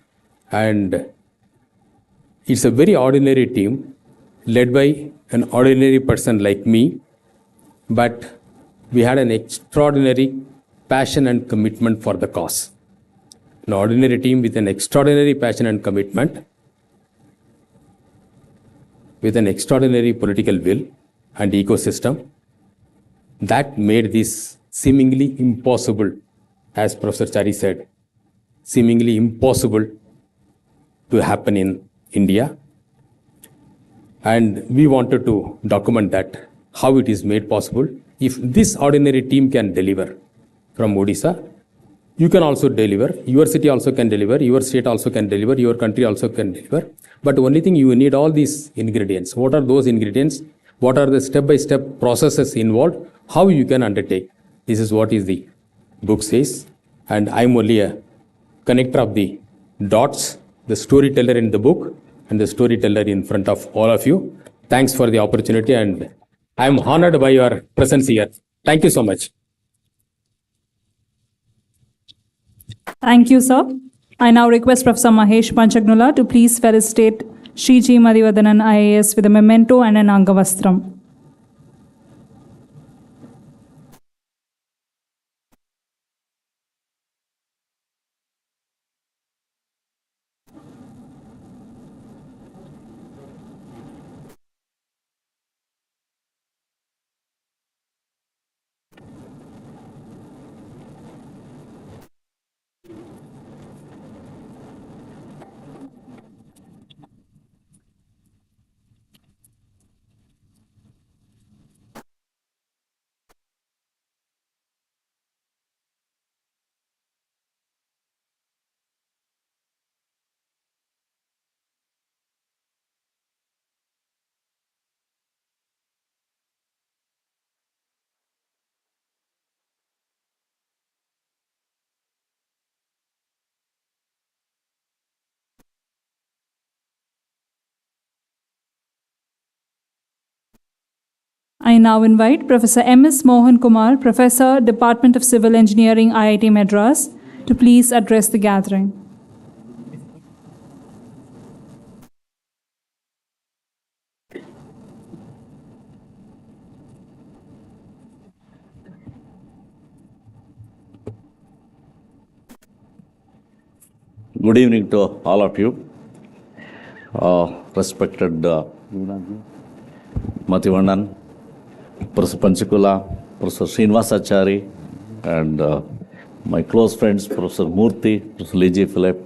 G: And it's a very ordinary team, led by an ordinary person like me, but we had an extraordinary passion and commitment for the cause. An ordinary team with an extraordinary passion and commitment, with an extraordinary political will and ecosystem that made this seemingly impossible, as Professor Chari said, seemingly impossible to happen in India. And we wanted to document that, how it is made possible. If this ordinary team can deliver from Odisha, you can also deliver. Your city also can deliver. Your state also can deliver. Your country also can deliver. But the only thing, you need all these ingredients. What are those ingredients? What are the step-by-step processes involved? How you can undertake? This is what is the book says. and I'm only a connector of the dots, the storyteller in the book and the storyteller in front of all of you. Thanks for the opportunity, and I'm honored by your presence here. Thank you so much.
A: Thank you, sir. I now request Professor Mahesh Panchagnula to please felicitate Shri G. Madhivadanan IAS with a memento and an Angavastram. I now invite Professor M.S. Mohan Kumar, Professor, Department of Civil Engineering, IIT Madras, to please address the gathering.
H: Good evening to all of you. Respected Mathivandan, Professor Panchakula, Professor Srinivasachari, and my close friends, Professor Murthy, Professor Liji Philip,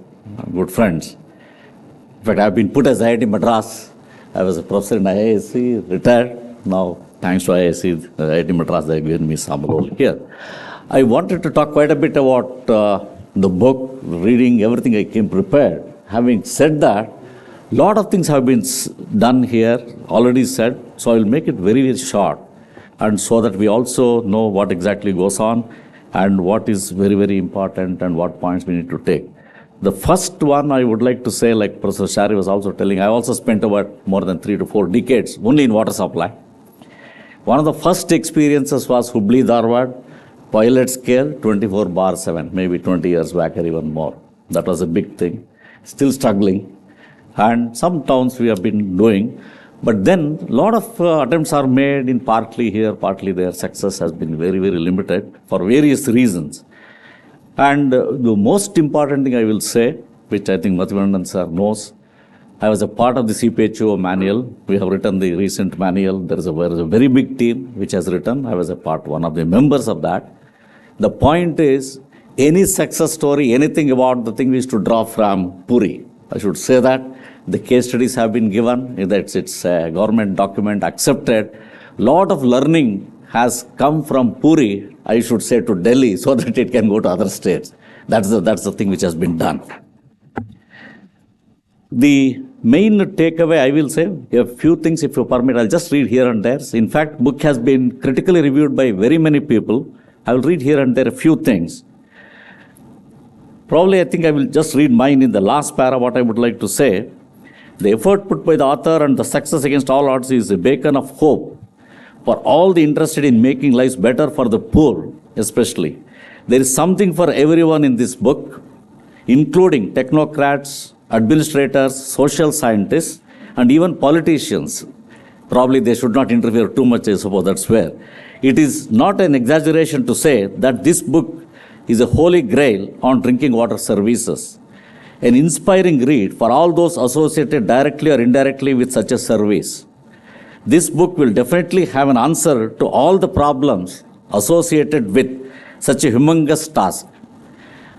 H: good friends. In fact, I have been put as IIT Madras. I was a professor in IISc, retired. Now, thanks to IISc, IIT Madras, they have given me some role here. I wanted to talk quite a bit about the book, reading, everything. I came prepared. Having said that, lot of things have been done here, already said, so I will make it very, very short, and so that we also know what exactly goes on and what is very, very important and what points we need to take. The first one I would like to say, like Professor Shari was also telling, I also spent about more than 3 to 4 decades only in water supply. One of the first experiences was Hubli Dharwad, pilot scale 24/7, maybe 20 years back or even more. That was a big thing. Still struggling. And some towns we have been doing. But then a lot of attempts are made in partly here, partly there. Success has been very, very limited for various reasons. And the most important thing I will say, which I think Mathivandan sir knows, I was a part of the CPHO manual. We have written the recent manual. There is a very big team which has written. I was a one of the members of that. The point is, any success story, anything about the thing we used to draw from Puri. I should say that the case studies have been given. It's a government document accepted. Lot of learning has come from Puri, I should say, to Delhi, so that it can go to other states. That's the thing which has been done. The main takeaway, I will say a few things, if you permit. I'll just read here and there. In fact, book has been critically reviewed by very many people. I will read here and there a few things. Probably, I think I will just read mine in the last para, what I would like to say. The effort put by the author and the success against all odds is a beacon of hope for all the interested in making lives better for the poor, especially. There is something for everyone in this book, including technocrats, administrators, social scientists, and even politicians. Probably they should not interfere too much, I suppose that's where. It is not an exaggeration to say that this book is a holy grail on drinking water services. An inspiring read for all those associated directly or indirectly with such a service. This book will definitely have an answer to all the problems associated with such a humongous task.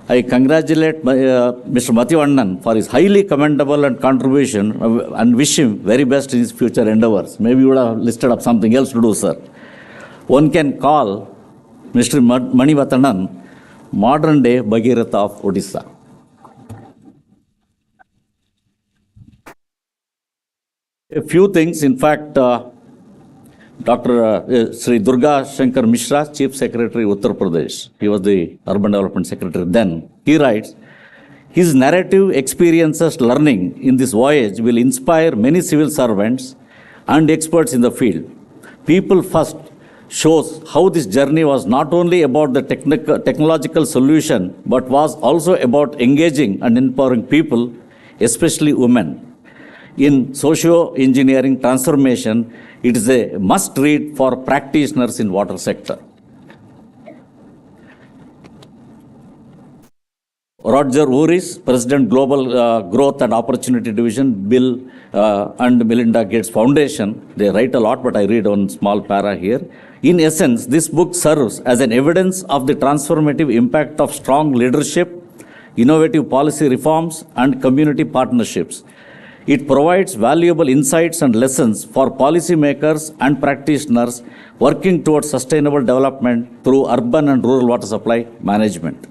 H: I congratulate Mr. Mathivandan for his highly commendable and contribution and wish him very best in his future endeavors. Maybe you would have listed up something else to do, sir. One can call Mr. Manivathanan modern day Bhagirath of Odisha. A few things, in fact, Dr. Sri Durga Shankar Mishra, Chief Secretary, Uttar Pradesh. He was the Urban Development Secretary then. He writes, his narrative experiences learning in this voyage will inspire many civil servants and experts in the field. People First shows how this journey was not only about the technological solution, but was also about engaging and empowering people, especially women. In socio-engineering transformation, it is a must-read for practitioners in water sector. Roger Uris, President Global Growth and Opportunity Division, Bill and Melinda Gates Foundation. They write a lot, but I read one small para here. In essence, this book serves as an evidence of the transformative impact of strong leadership, innovative policy reforms, and community partnerships. It provides valuable insights and lessons for policymakers and practitioners working towards sustainable development through urban and rural water supply management.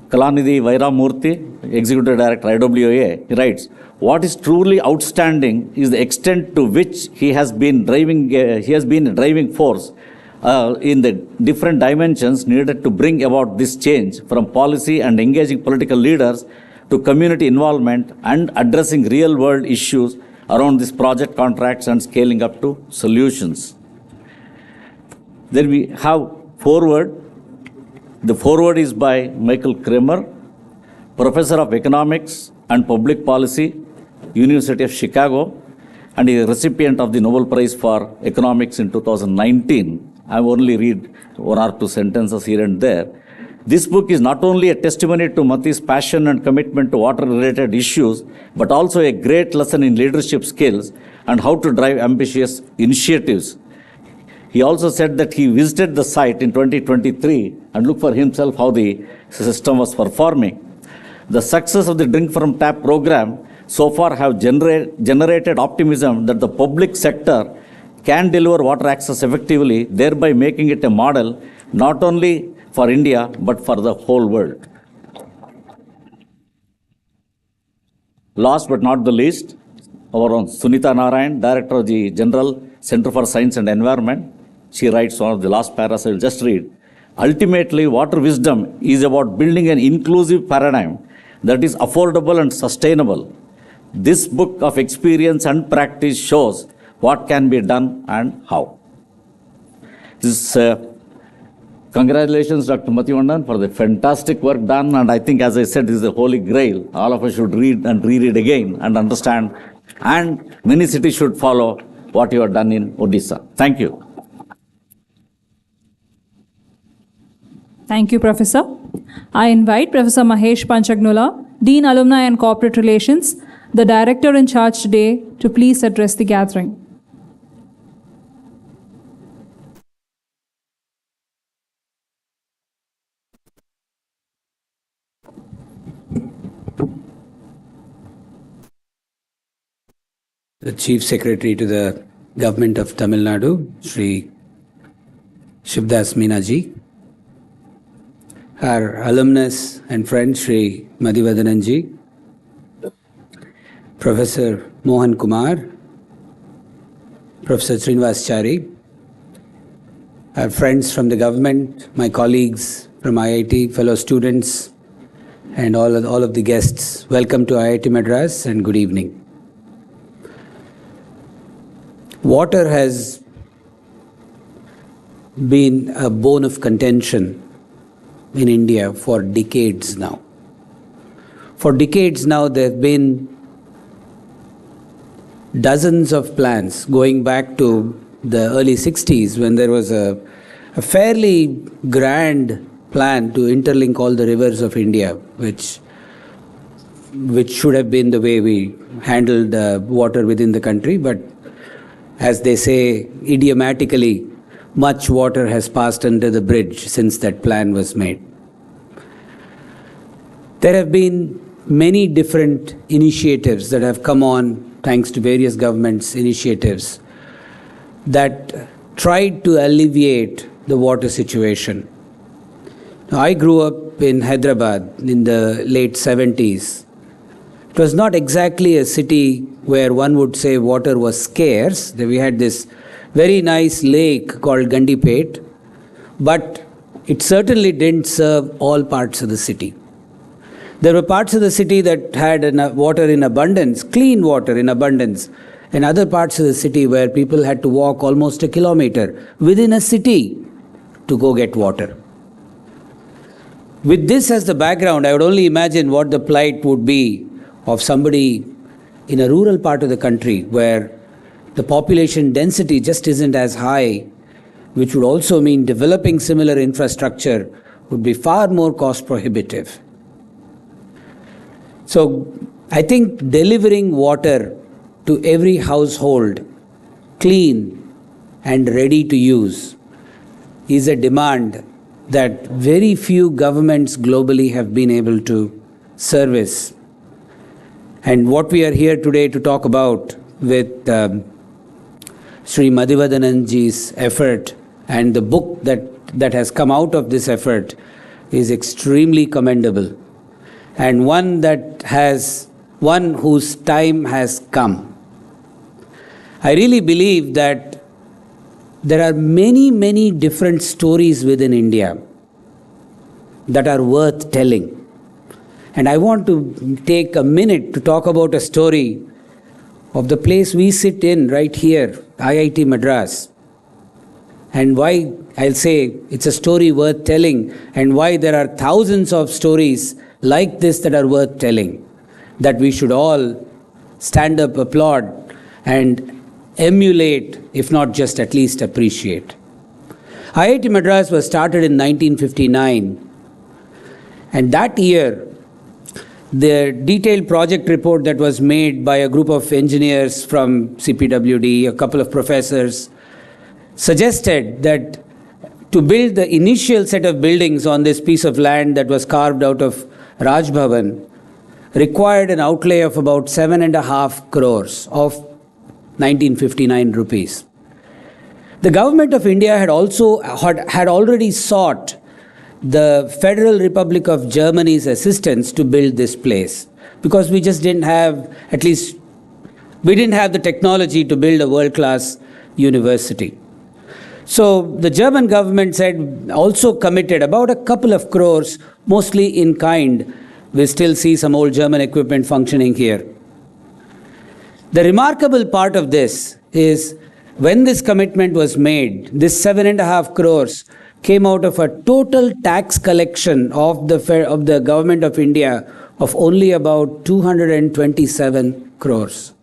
H: Kalanidhi Vairamurthy, Executive Director, IWA, he writes, what is truly outstanding is the extent to which he has been a driving force in the different dimensions needed to bring about this change, from policy and engaging political leaders to community involvement and addressing real-world issues around these project contracts and scaling up to solutions. Then we have foreword. The foreword is by Michael Kramer, Professor of Economics and Public Policy, University of Chicago, and is a recipient of the Nobel Prize for Economics in 2019. I will only read one or two sentences here and there. This book is not only a testimony to Mati's passion and commitment to water-related issues, but also a great lesson in leadership skills and how to drive ambitious initiatives. He also said that he visited the site in 2023 and looked for himself how the system was performing. The success of the Drink from Tap program so far have generated optimism that the public sector can deliver water access effectively, thereby making it a model not only for India but for the whole world. Last but not the least, our own Sunita Narayan, Director of the General Center for Science and Environment. She writes one of the last paragraphs I will just read. Ultimately, water wisdom is about building an inclusive paradigm that is affordable and sustainable. This book of experience and practice shows what can be done and how. Congratulations, Dr. Mathivandan, for the fantastic work done. And I think, as I said, this is the holy grail. All of us should read and reread again and understand. And many cities should follow what you have done in Odisha. Thank you.
A: Thank you, Professor. I invite Professor Mahesh Panchagnula, Dean Alumni and Corporate Relations, the Director in charge today, to please address the gathering.
I: The Chief Secretary to the Government of Tamil Nadu, Sri Shivdas Meenaji, our alumnus and friend Sri Madhivadananji, Professor Mohan Kumar, Professor Srinivasachari, our friends from the government, my colleagues from IIT, fellow students, and all of the guests. Welcome to IIT Madras and good evening. Water has been a bone of contention in India for decades now. For decades now, there have been dozens of plans going back to the early 60s when there was a fairly grand plan to interlink all the rivers of India, which should have been the way we handled water within the country. But as they say idiomatically, much water has passed under the bridge since that plan was made. There have been many different initiatives that have come on thanks to various governments' initiatives that tried to alleviate the water situation. Now, I grew up in Hyderabad in the late 70s. It was not exactly a city where one would say water was scarce. We had this very nice lake called Gandipet, but it certainly didn't serve all parts of the city. There were parts of the city that had water in abundance, clean water in abundance, and other parts of the city where people had to walk almost a kilometer within a city to go get water. With this as the background, I would only imagine what the plight would be of somebody in a rural part of the country where the population density just isn't as high, which would also mean developing similar infrastructure would be far more cost prohibitive. So I think delivering water to every household, clean and ready to use, is a demand that very few governments globally have been able to service. And what we are here today to talk about with Sri Madhivadananji's effort and the book that has come out of this effort is extremely commendable, and one whose time has come. I really believe that there are many, many different stories within India that are worth telling. And I want to take a minute to talk about a story of the place we sit in right here, IIT Madras, and why I'll say it's a story worth telling, and why there are thousands of stories like this that are worth telling, that we should all stand up, applaud, and emulate, if not just at least appreciate. IIT Madras was started in 1959, and that year, the detailed project report that was made by a group of engineers from CPWD, a couple of professors, suggested that to build the initial set of buildings on this piece of land that was carved out of Raj Bhavan required an outlay of about 7.5 crores of 1959 rupees. The government of India had already sought the Federal Republic of Germany's assistance to build this place, because we just didn't have, we didn't have the technology to build a world-class university. So the German government also committed about a couple of crores, mostly in kind. We still see some old German equipment functioning here. The remarkable part of this is when this commitment was made, this 7.5 crores came out of a total tax collection of the government of India of only about 227 crores.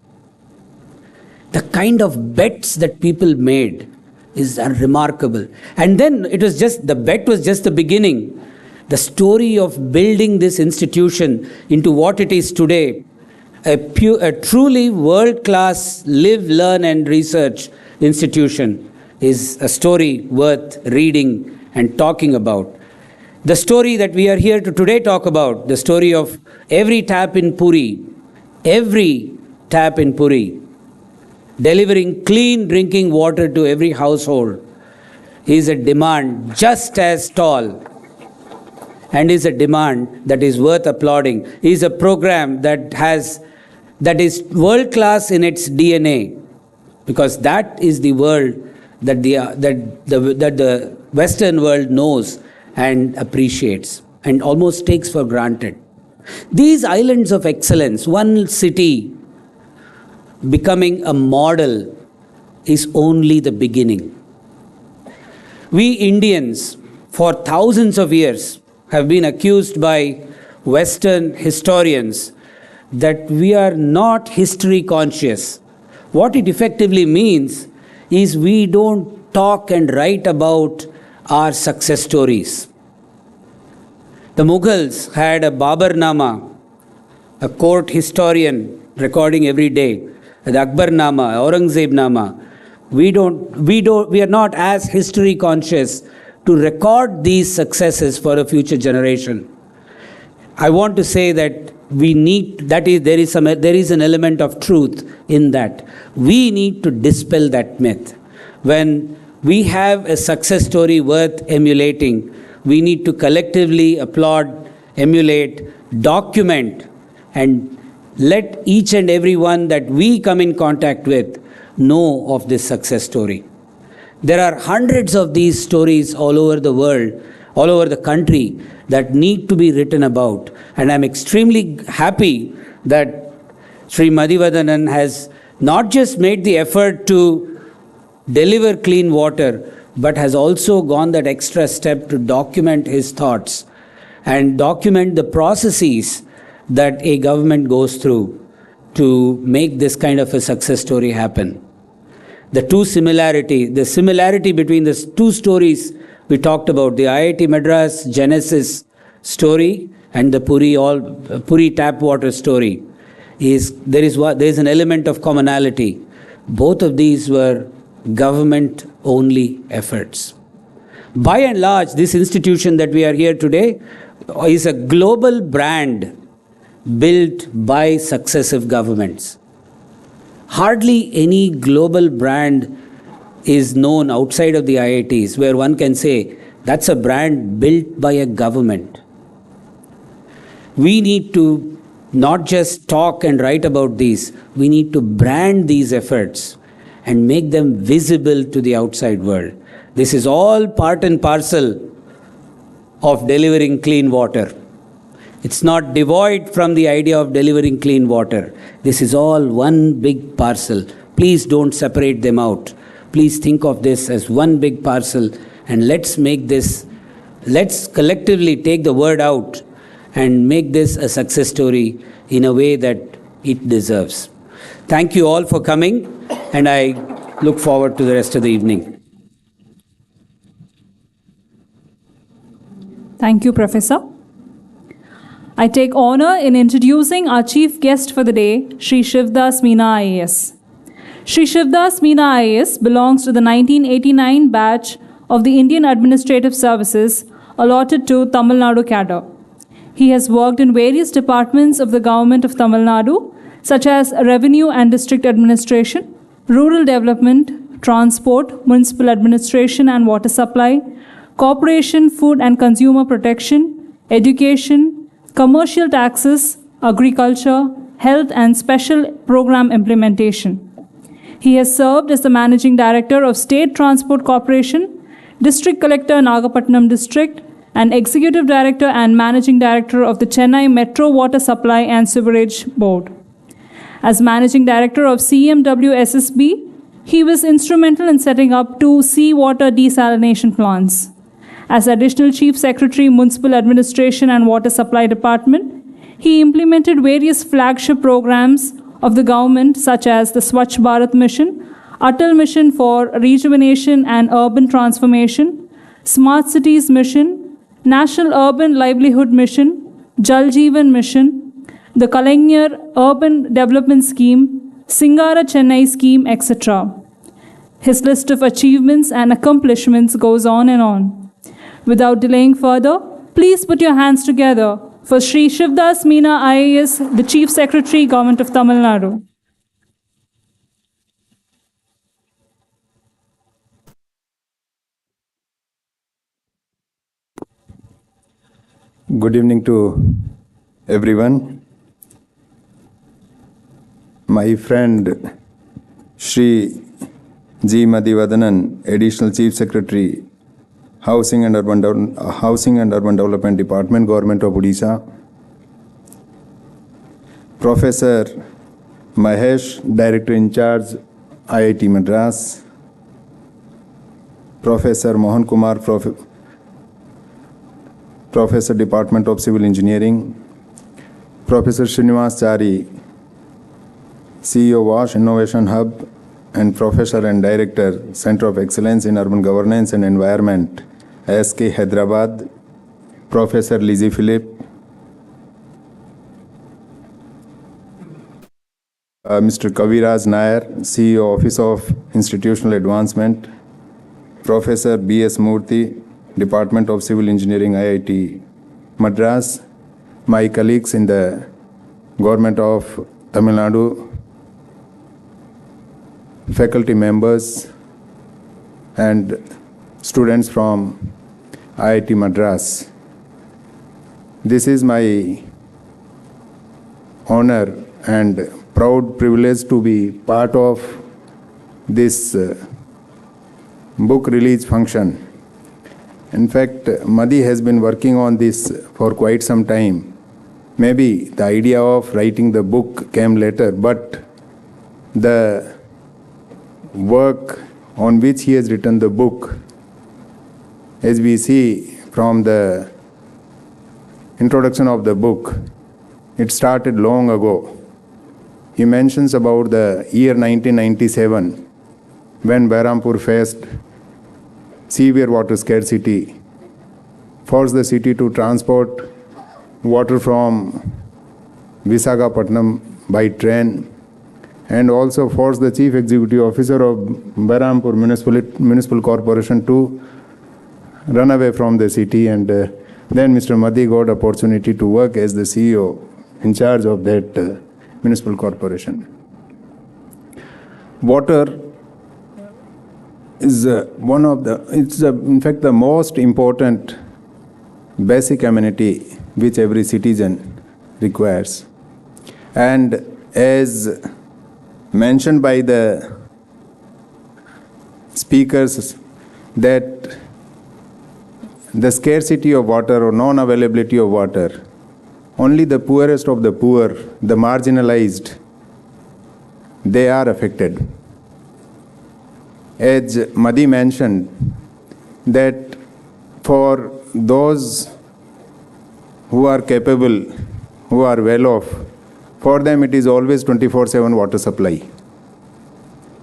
I: The kind of bets that people made is remarkable. And then the bet was just the beginning. The story of building this institution into what it is today, a truly world-class live, learn and research institution, is a story worth reading and talking about. The story that we are here to today talk about, the story of every tap in Puri, delivering clean drinking water to every household, is a demand just as tall and is a demand that is worth applauding, is a program that is world-class in its DNA, because that is the world that the Western world knows and appreciates and almost takes for granted. These islands of excellence, one city becoming a model, is only the beginning. We Indians, for thousands of years, have been accused by Western historians that we are not history conscious. What it effectively means is we don't talk and write about our success stories. The Mughals had a Babarnama, a court historian recording every day, the Akbarnama, Aurangzebnama. We are not as history conscious to record these successes for a future generation. I want to say that there is an element of truth in that. We need to dispel that myth. When we have a success story worth emulating, we need to collectively applaud, emulate, document, and let each and every one that we come in contact with know of this success story. There are hundreds of these stories all over the world, all over the country, that need to be written about. And I'm extremely happy that Sri Madhivadanan has not just made the effort to deliver clean water, but has also gone that extra step to document his thoughts and document the processes that a government goes through to make this kind of a success story happen. The similarity between the two stories we talked about, the IIT Madras Genesis story and the Puri tap water story, there is an element of commonality. Both of these were government-only efforts. By and large, this institution that we are here today is a global brand built by successive governments. Hardly any global brand is known outside of the IITs where one can say that's a brand built by a government. We need to not just talk and write about these, we need to brand these efforts and make them visible to the outside world. This is all part and parcel of delivering clean water. It's not devoid from the idea of delivering clean water. This is all one big parcel. Please don't separate them out. Please think of this as one big parcel, and let's collectively take the word out and make this a success story in a way that it deserves. Thank you all for coming, and I look forward to the rest of the evening.
A: Thank you, Professor. I take honor in introducing our chief guest for the day, Shri Shivdas Meena IAS. Shri Shivdas Meena IAS belongs to the 1989 batch of the Indian Administrative Services allotted to Tamil Nadu cadre. He has worked in various departments of the government of Tamil Nadu, such as Revenue and District Administration, Rural Development, Transport, Municipal Administration and Water Supply, Corporation, Food and Consumer Protection, Education, Commercial Taxes, Agriculture, Health and Special Program Implementation. He has served as the Managing Director of State Transport Corporation, District Collector, Nagapattinam District, and Executive Director and Managing Director of the Chennai Metro Water Supply and Sewerage Board. As Managing Director of CMW SSB, he was instrumental in setting up 2 seawater desalination plants. As Additional Chief Secretary, Municipal Administration and Water Supply Department, he implemented various flagship programs of the government such as the Swachh Bharat Mission, Atal Mission for Rejuvenation and Urban Transformation, Smart Cities Mission, National Urban Livelihood Mission, Jal Jeevan Mission, the Kalaignar Urban Development Scheme, Singara Chennai Scheme, etc. His list of achievements and accomplishments goes on and on. Without delaying further, please put your hands together for Shri Shivdas Meena IAS, the Chief Secretary, Government of Tamil Nadu.
C: Good evening to everyone. My friend Shri G. Madhivadanan, Additional Chief Secretary, Housing and Urban Development Department, Government of Odisha. Professor Mahesh, Director in Charge, IIT Madras. Professor Mohan Kumar, Professor, Department of Civil Engineering. Professor Srinivas Chari, CEO, WASH Innovation Hub, and Professor and Director, Center of Excellence in Urban Governance and Environment, SK Hyderabad. Professor Lizzie Philip. Mr. Kaviraj Nair, CEO, Office of Institutional Advancement. Professor B.S. Murthy, Department of Civil Engineering, IIT Madras. My colleagues in the Government of Tamil Nadu, faculty members, and students from IIT Madras. This is my honor and proud privilege to be part of this book release function. In fact, Madhi has been working on this for quite some time. Maybe the idea of writing the book came later, but the work on which he has written the book, as we see from the introduction of the book, it started long ago. He mentions about the year 1997 when Bahrampur faced severe water scarcity, forced the city to transport water from Visakhapatnam by train, and also forced the chief executive officer of Bahrampur Municipal Corporation to run away from the city, and then Mr. Madhi got opportunity to work as the CEO in charge of that municipal corporation. Water is in fact the most important basic amenity which every citizen requires. And as mentioned by the speakers, that the scarcity of water or non-availability of water, only the poorest of the poor, the marginalized, they are affected. As Madhi mentioned, that for those who are capable, who are well off, for them it is always 24/7 water supply.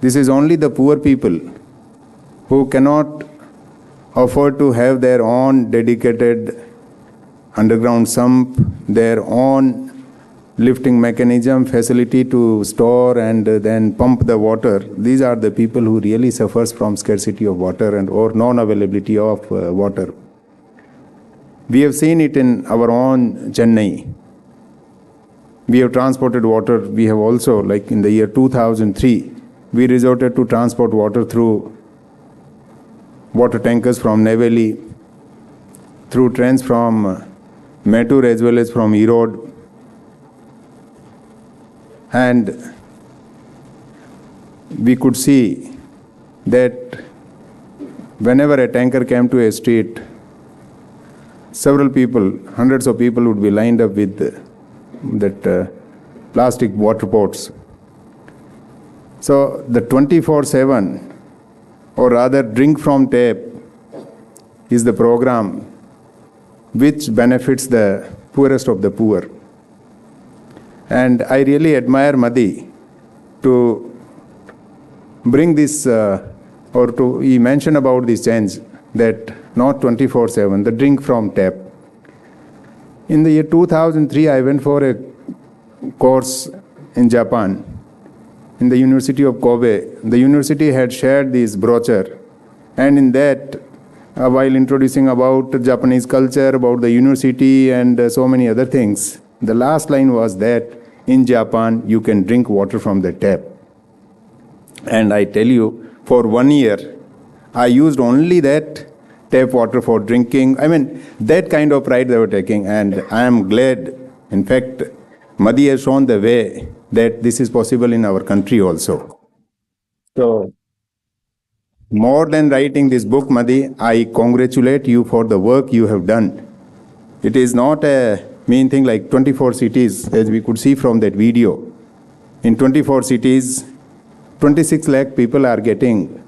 C: This is only the poor people who cannot afford to have their own dedicated underground sump, their own lifting mechanism, facility to store and then pump the water. These are the people who really suffers from scarcity of water and or non-availability of water. We have seen it in our own Chennai. We have transported water. We have also, like in the year 2003, we resorted to transport water through water tankers from Neyveli, through trains from Mettur as well as from Erode. And we could see that whenever a tanker came to a street, several people, hundreds of people would be lined up with that plastic water pots. So the 24/7, or rather drink from tap, is the program which benefits the poorest of the poor. And I really admire Madhi to bring this, he mentioned about this change, that not 24/7, the drink from tap. In the year 2003, I went for a course in Japan, in the University of Kobe. The university had shared this brochure, and in that, while introducing about Japanese culture, about the university and so many other things, the last line was that in Japan, you can drink water from the tap. And I tell you, for 1 year, I used only that tap water for drinking. I mean, that kind of pride they were taking. And I am glad, in fact, Madhi has shown the way that this is possible in our country also. So, more than writing this book, Madhi, I congratulate you for the work you have done. It is not a mean thing like 24 cities, as we could see from that video. In 24 cities, 26 lakh people are getting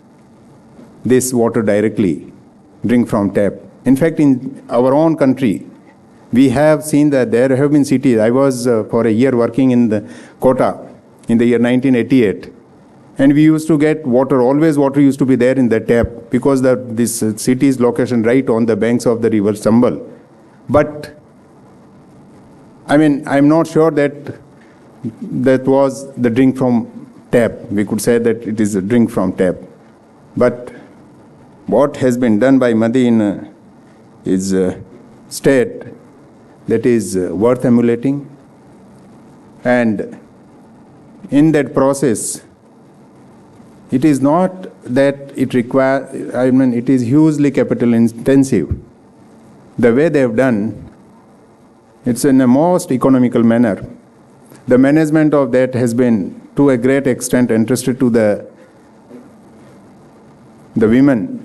C: this water directly, drink from tap. In fact, in our own country, we have seen that there have been cities. I was for a year working in the Kota in the year 1988. And we used to get water, always water used to be there in the tap because this city is location right on the banks of the river Chambal. But I mean, I'm not sure that that was the drink from tap. We could say that it is a drink from tap. But what has been done by Madhi in his state, that is worth emulating. And in that process, it is not that it requires, I mean, it is hugely capital intensive. The way they have done, it's in a most economical manner. the management of that has been to a great extent entrusted to the women,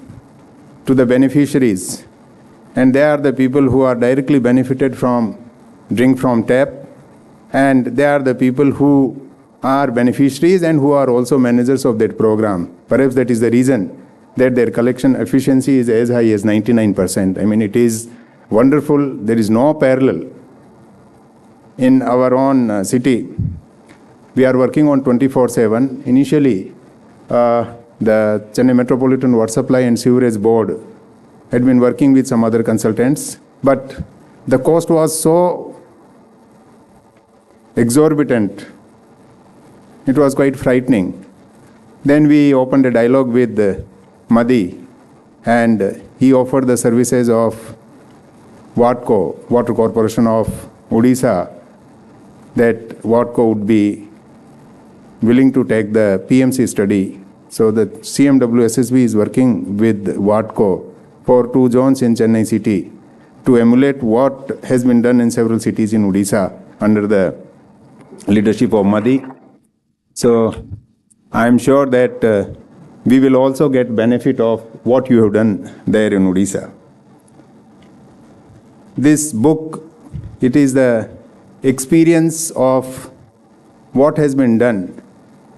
C: to the beneficiaries, and they are the people who are directly benefited from drink from tap, and they are the people who are beneficiaries and who are also managers of that program. Perhaps that is the reason that their collection efficiency is as high as 99%. I mean, it is wonderful. There is no parallel in our own city. We are working on 24/7. Initially, the Chennai Metropolitan Water Supply and Sewerage Board had been working with some other consultants, but the cost was so exorbitant. It was quite frightening. Then we opened a dialogue with Madi, and he offered the services of WATCO, Water Corporation of Odisha, that WATCO would be willing to take the PMC study. So the CMWSSB is working with WATCO for 2 zones in Chennai city to emulate what has been done in several cities in Odisha under the leadership of Madi. So I am sure that we will also get benefit of what you have done there in Odisha. This book, it is the experience of what has been done.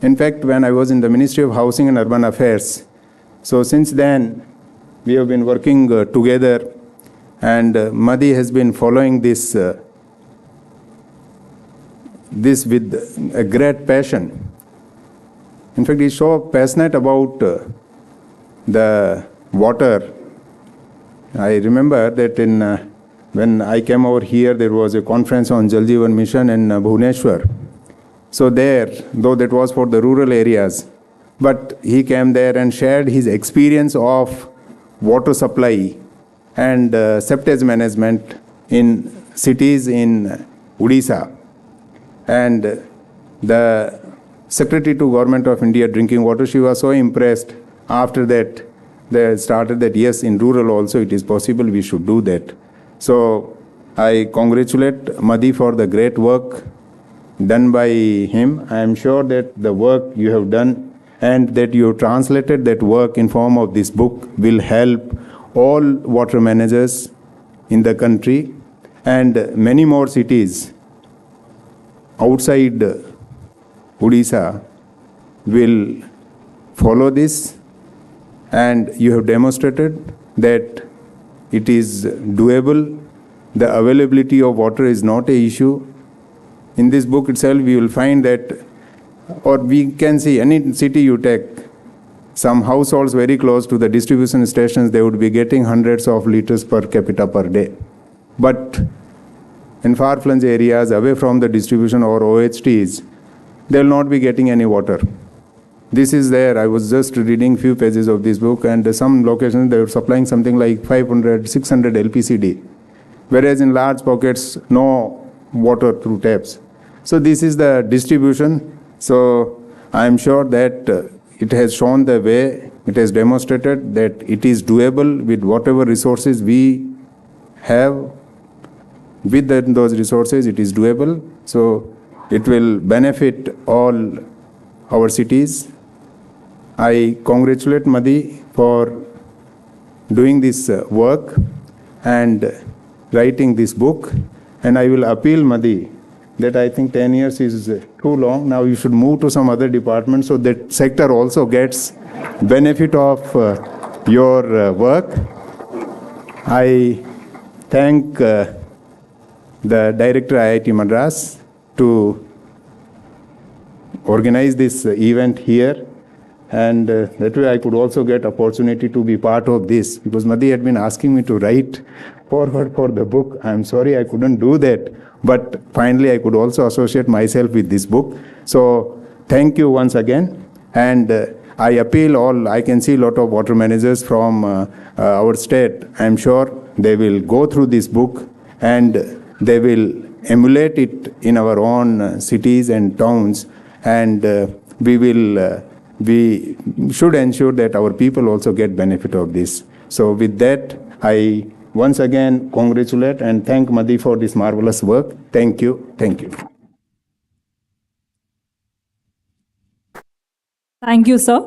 C: In fact, when I was in the Ministry of Housing and Urban Affairs, so since then we have been working together, and Madi has been following this with a great passion. In fact, he is so passionate about the water. I remember that when I came over here, there was a conference on Jal Jeevan Mission in Bhubaneswar. So there, though that was for the rural areas, but he came there and shared his experience of water supply and septage management in cities in Odisha. And the Secretary to Government of India Drinking Water, she was so impressed. After that, they started that, yes, in rural also it is possible, we should do that. So I congratulate Madi for the great work done by him. I am sure that the work you have done and that you have translated that work in form of this book will help all water managers in the country, and many more cities outside Odisha will follow this, and you have demonstrated that it is doable. The availability of water is not an issue. In this book itself, we will find that, or we can see any city you take, some households very close to the distribution stations, they would be getting hundreds of liters per capita per day. But in far-flung areas away from the distribution or OHTs, they will not be getting any water. This is there. I was just reading few pages of this book, and some locations they were supplying something like 500, 600 LPCD, whereas in large pockets, no water through taps. So this is the distribution. So I am sure that it has shown the way, it has demonstrated that it is doable with whatever resources we have. With those resources, it is doable. So it will benefit all our cities. I congratulate Madi for doing this work and writing this book. And I will appeal Madi that I think 10 years is too long. Now you should move to some other department so that sector also gets benefit of your work. I thank the Director IIT Madras to organize this event here, and that way I could also get opportunity to be part of this, because Madi had been asking me to write forward for the book. I'm sorry I couldn't do that, but finally I could also associate myself with this book. So thank you once again, and I appeal all, I can see a lot of water managers from our state. I'm sure they will go through this book and they will emulate it in our own cities and towns, and we should ensure that our people also get benefit of this. So with that, I once again congratulate and thank Madi for this marvelous work. Thank you. Thank you.
A: Thank you, sir.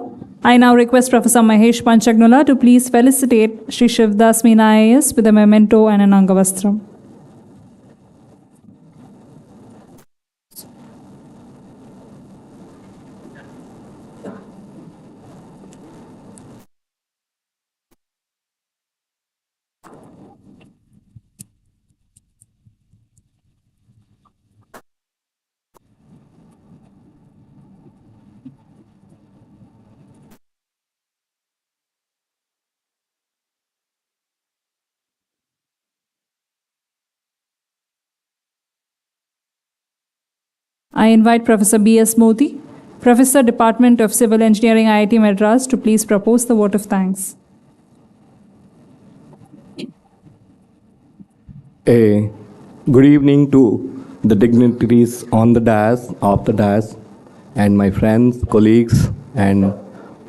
A: I now request Professor Mahesh Panchagnula to please felicitate Shri Shivdas Meena IAS with a memento and an Angavastram. I invite Professor B.S. Modi, Professor, Department of Civil Engineering, IIT Madras, to please propose the vote of thanks.
J: A good evening to the dignitaries on the dais, off the dais, and my friends, colleagues, and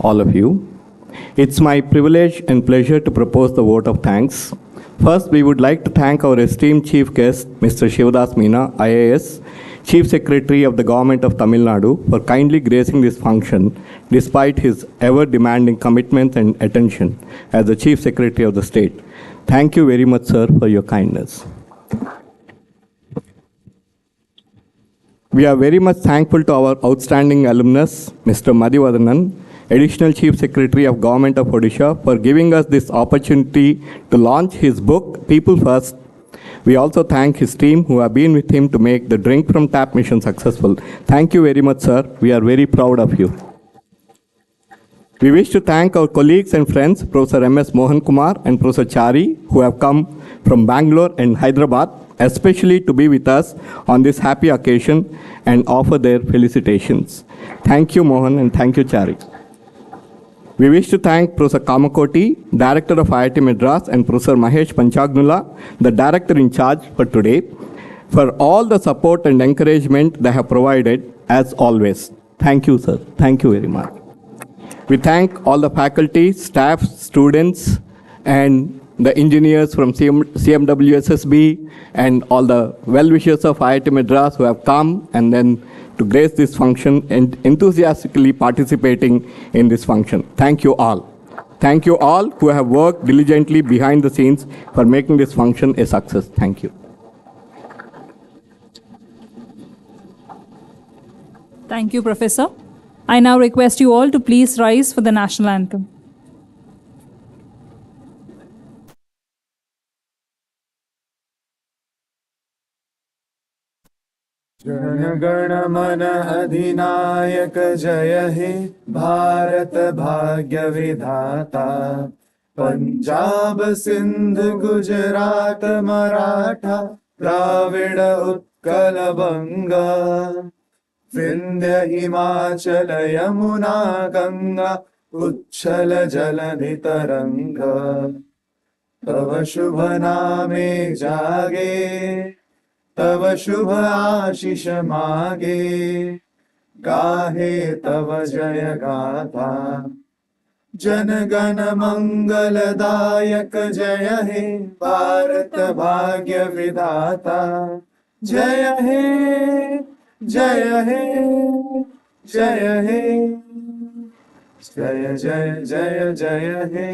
J: all of you. It's my privilege and pleasure to propose the vote of thanks. First, we would like to thank our esteemed chief guest, Mr. Shivdas Meena, IAS, Chief Secretary of the Government of Tamil Nadu, for kindly gracing this function despite his ever-demanding commitments and attention as the Chief Secretary of the state. Thank you very much, sir, for your kindness. We are very much thankful to our outstanding alumnus, Mr. Madhivadanan, Additional Chief Secretary of Government of Odisha, for giving us this opportunity to launch his book, People First. We also thank his team who have been with him to make the Drink from Tap mission successful. Thank you very much, sir. We are very proud of you. We wish to thank our colleagues and friends, Professor M.S. Mohan Kumar and Professor Chari, who have come from Bangalore and Hyderabad, especially to be with us on this happy occasion and offer their felicitations. Thank you, Mohan, and thank you, Chari. We wish to thank Professor Kamakoti, Director of IIT Madras, and Professor Mahesh Panchagnula, the Director in charge for today, for all the support and encouragement they have provided, as always. Thank you, sir. Thank you very much. We thank all the faculty, staff, students, and the engineers from CMWSSB, and all the well-wishers of IIT Madras who have come and then to grace this function and enthusiastically participating in this function. Thank you all. Thank you all who have worked diligently behind the scenes for making this function a success. Thank you.
A: Thank you, Professor. I now request you all to please rise for the national anthem.
C: जनगण मन अधिनायक जय हे भारत भाग्य विधाता पंजाब सिंध गुजरात मराठा द्राविड उत्कल बंगा विंध्य हिमाचल यमुना गंगा उच्छल जलधि तरंगा तव शुभ नामे जागे तव शुभ आशीष मागे गाहे तव जय गाथा जन गण मंगलदायक जय हे भारत भाग्य विधाता जय हे जय हे जय हे जय जय जय जय हे